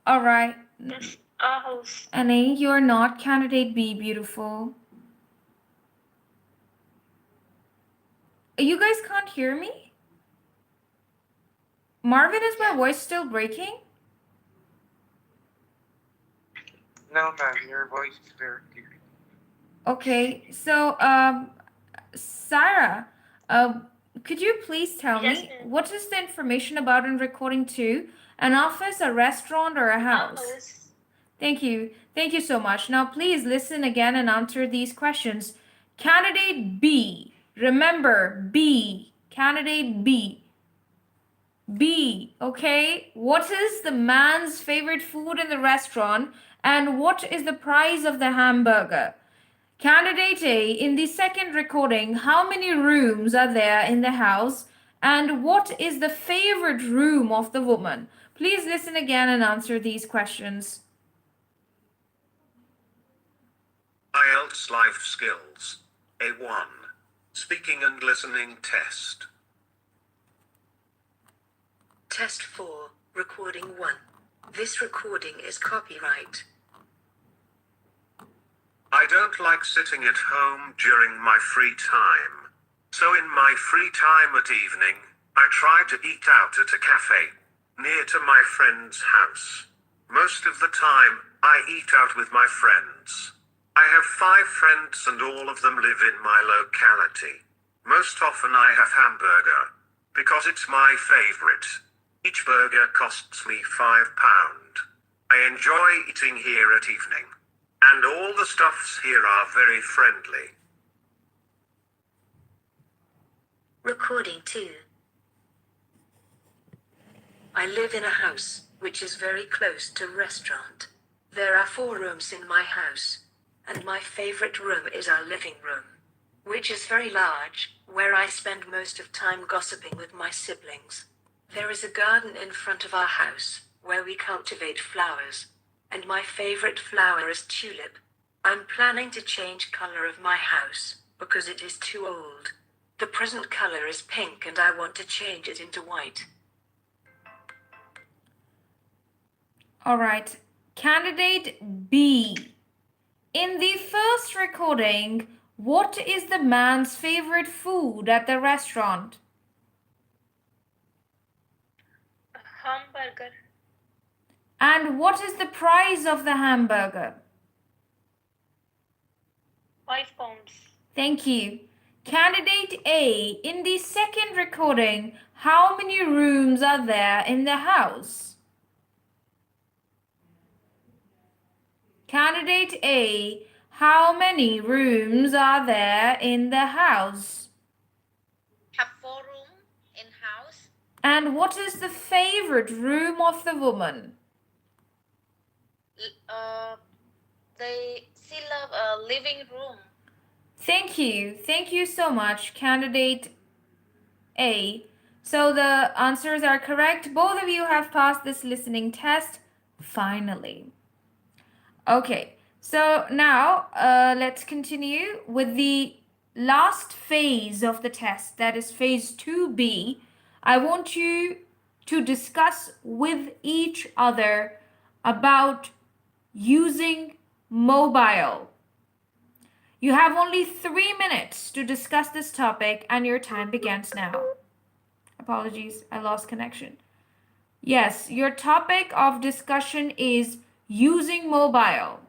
Speaker 1: All right.
Speaker 9: Yes, a house.
Speaker 1: Annie, you're not candidate B, beautiful. You guys can't hear me? Marvin, is my voice still breaking?
Speaker 6: No, ma'am, your voice is very clear.
Speaker 1: Okay, so Sarah, could you please tell
Speaker 9: Yes,
Speaker 1: me
Speaker 9: ma'am.
Speaker 1: what is the information about in recording 2? An office, a restaurant, or a house?
Speaker 9: A house.
Speaker 1: Thank you. Thank you so much. Now please listen again and answer these questions. Candidate B, remember B, candidate B. B, okay? What is the man's favorite food in the restaurant and what is the price of the hamburger? Candidate A, in the second recording, how many rooms are there in the house and what is the favorite room of the woman? Please listen again and answer these questions.
Speaker 4: IELTS Life Skills A1 Speaking and Listening Test.
Speaker 12: Test 4, Recording 1. This recording is copyright.
Speaker 4: I don't like sitting at home during my free time. So in my free time at evening, I try to eat out at a cafe near to my friend's house. Most of the time, I eat out with my friends. I have 5 friends and all of them live in my locality. Most often I have hamburger because it's my favorite. Each burger costs me £5. I enjoy eating here at evening. And all the stuffs here are very friendly.
Speaker 12: Recording 2. I live in a house, which is very close to a restaurant. There are 4 rooms in my house, and my favorite room is our living room, which is very large, where I spend most of time gossiping with my siblings. There is a garden in front of our house, where we cultivate flowers, and my favorite flower is tulip. I'm planning to change color of my house, because it is too old. The present color is pink and I want to change it into white.
Speaker 1: All right. Candidate B. In the first recording, what is the man's favorite food at the restaurant?
Speaker 9: Hamburger.
Speaker 1: And what is the price of the hamburger?
Speaker 9: £5.
Speaker 1: Thank you. Candidate A, in the second recording, how many rooms are there in the house? Candidate A, how many rooms are there in the house?
Speaker 2: Have 4 rooms in house.
Speaker 1: And what is the favorite room of the woman?
Speaker 2: She love a living room.
Speaker 1: Thank you. Thank you so much, candidate A. So the answers are correct. Both of you have passed this listening test, finally. Okay, so now let's continue with the last phase of the test, that is phase 2B. I want you to discuss with each other about using mobile. You have only 3 minutes to discuss this topic and your time begins now. Apologies, I lost connection. Yes, your topic of discussion is using mobile.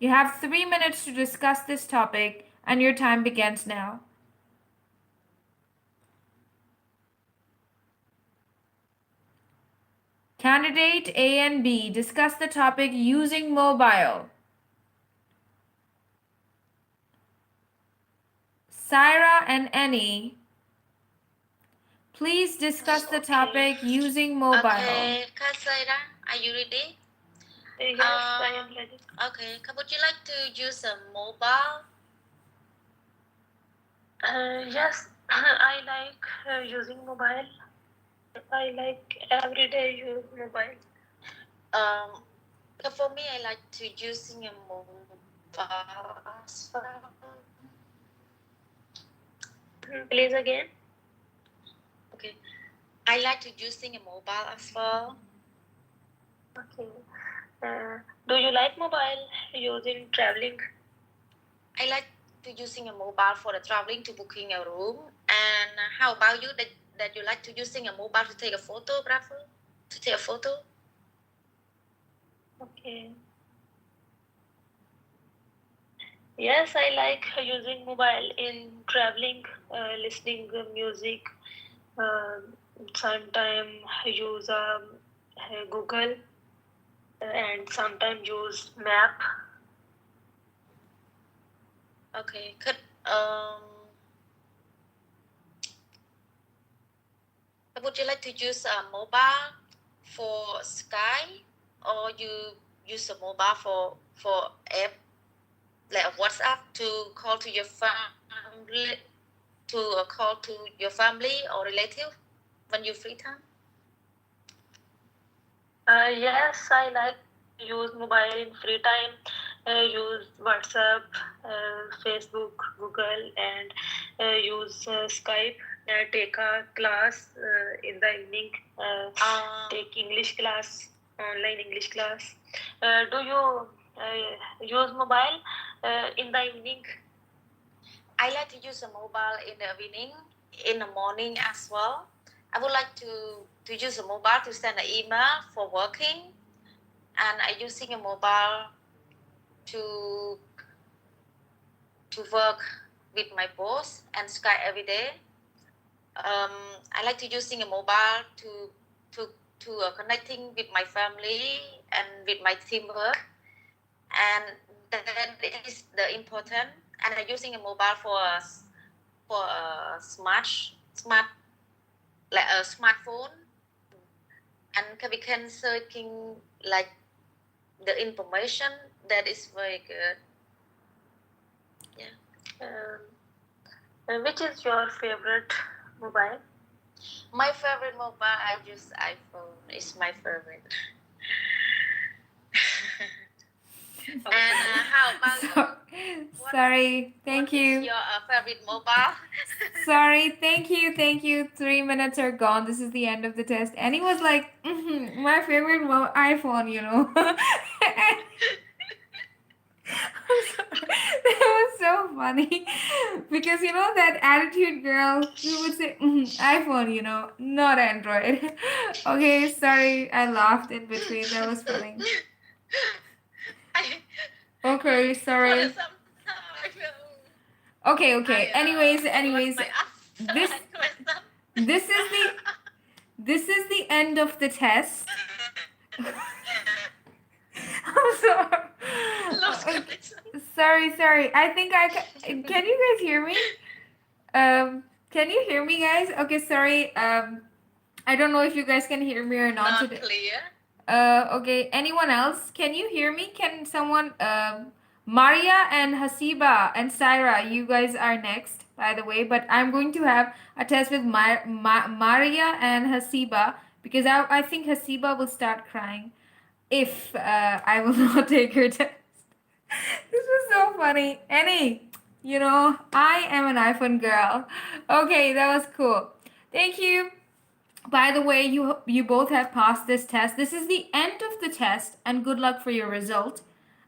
Speaker 1: You have 3 minutes to discuss this topic and your time begins now. Candidate A and B, discuss the topic using mobile. Syra and Annie, please discuss the topic using mobile.
Speaker 2: Okay, Kasaira, are you ready?
Speaker 9: Yes, I am ready.
Speaker 2: Okay, would you like to use a mobile?
Speaker 9: Yes, I like using mobile. I like everyday use mobile.
Speaker 2: For me, I like to using a mobile as well.
Speaker 9: Please again.
Speaker 2: Okay, I like to using a mobile as well.
Speaker 9: Okay. Do you like mobile using traveling?
Speaker 2: I like to using a mobile for the traveling to booking a room. And how about you? That you like to using a mobile to take a photo, brother? To take a photo?
Speaker 9: Okay. Yes, I like using mobile in traveling, listening music. Sometimes use Google and sometimes use map.
Speaker 2: Okay. Would you like to use a mobile for Skype, or you use a mobile for app like WhatsApp to call to your family, to call to your family or relative when you free time?
Speaker 9: Yes, I like use mobile in free time. Use WhatsApp, Facebook, Google, and use Skype. Take a class in the evening. Take English class, online English class. Do you use mobile in the evening?
Speaker 2: I like to use a mobile in the evening, in the morning as well. I would like to use a mobile to send an email for working, and I using a mobile to work with my boss and Skype every day. I like to using a mobile to connecting with my family and with my teamwork, and that is the important. And I'm using a mobile for a smart like a smartphone, and we can searching like the information that is very good.
Speaker 9: Which is your favorite mobile?
Speaker 2: My favorite mobile, I use iPhone. It's my favorite. And how about you?
Speaker 1: Sorry, thank you.
Speaker 2: Your favorite mobile?
Speaker 1: Sorry, thank you. 3 minutes are gone. This is the end of the test. Annie was like, my favorite iPhone, you know. I'm sorry. That was so funny because you know that attitude girl, we would say iPhone, you know, not Android. Okay, sorry, I laughed in between. That was funny. Okay, sorry. Okay. Anyways, this is the end of the test. I'm sorry. Sorry. I think can you guys hear me? Can you hear me, guys? Okay, sorry. I don't know if you guys can hear me or not.
Speaker 2: Not
Speaker 1: today.
Speaker 2: clear.
Speaker 1: Okay. Anyone else? Can you hear me? Can someone? Maria and Hasiba and Syra, you guys are next, by the way. But I'm going to have a test with Maria and Hasiba because I think Hasiba will start crying if I will not take her test. This was so funny. Annie, you know, I am an iPhone girl. Okay, that was cool. Thank you. By the way, you both have passed this test. This is the end of the test, and good luck for your result.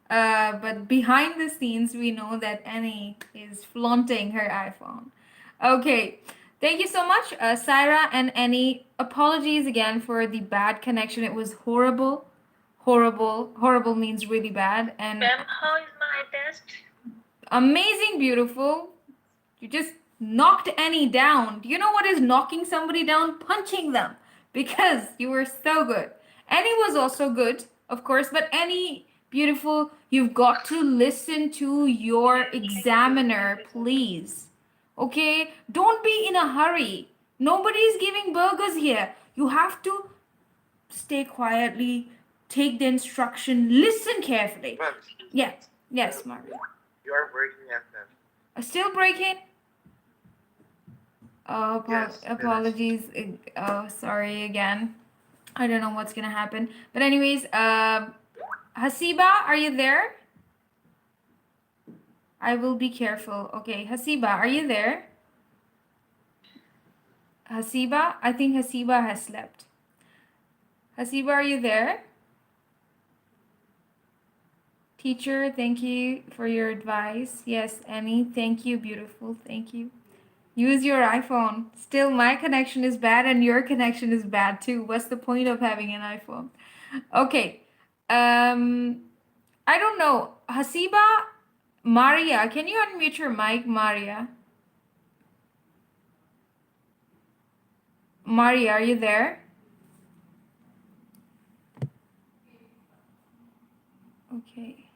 Speaker 1: But behind the scenes, we know that Annie is flaunting her iPhone. Okay, thank you so much, Syra and Annie. Apologies again for the bad connection. It was horrible. Horrible means really bad. And
Speaker 9: Ma'am, how is my test?
Speaker 1: amazing, beautiful. You just knocked Annie down. Do you know what is knocking somebody down? Punching them. Because you were so good. Annie was also good, of course, but Annie, beautiful, you've got to listen to your examiner, please. Okay? Don't be in a hurry. Nobody's giving burgers here. You have to stay quietly, take the instruction, listen carefully.
Speaker 6: Well,
Speaker 1: Yeah. Yes, Mario.
Speaker 6: you are breaking at them.
Speaker 1: Still breaking? Oh,
Speaker 6: Yes, it is.
Speaker 1: apologies. Oh, sorry again. I don't know what's gonna happen. But anyways, Hasiba, are you there? I will be careful. Okay, Hasiba, are you there? Hasiba, I think Hasiba has slept. Hasiba, are you there? Teacher, thank you for your advice. Yes, Annie, thank you, beautiful. Thank you. Use your iPhone. Still, my connection is bad and your connection is bad too. What's the point of having an iPhone? Okay. I don't know. Hasiba, Maria, can you unmute your mic, Maria? Maria, are you there? Okay.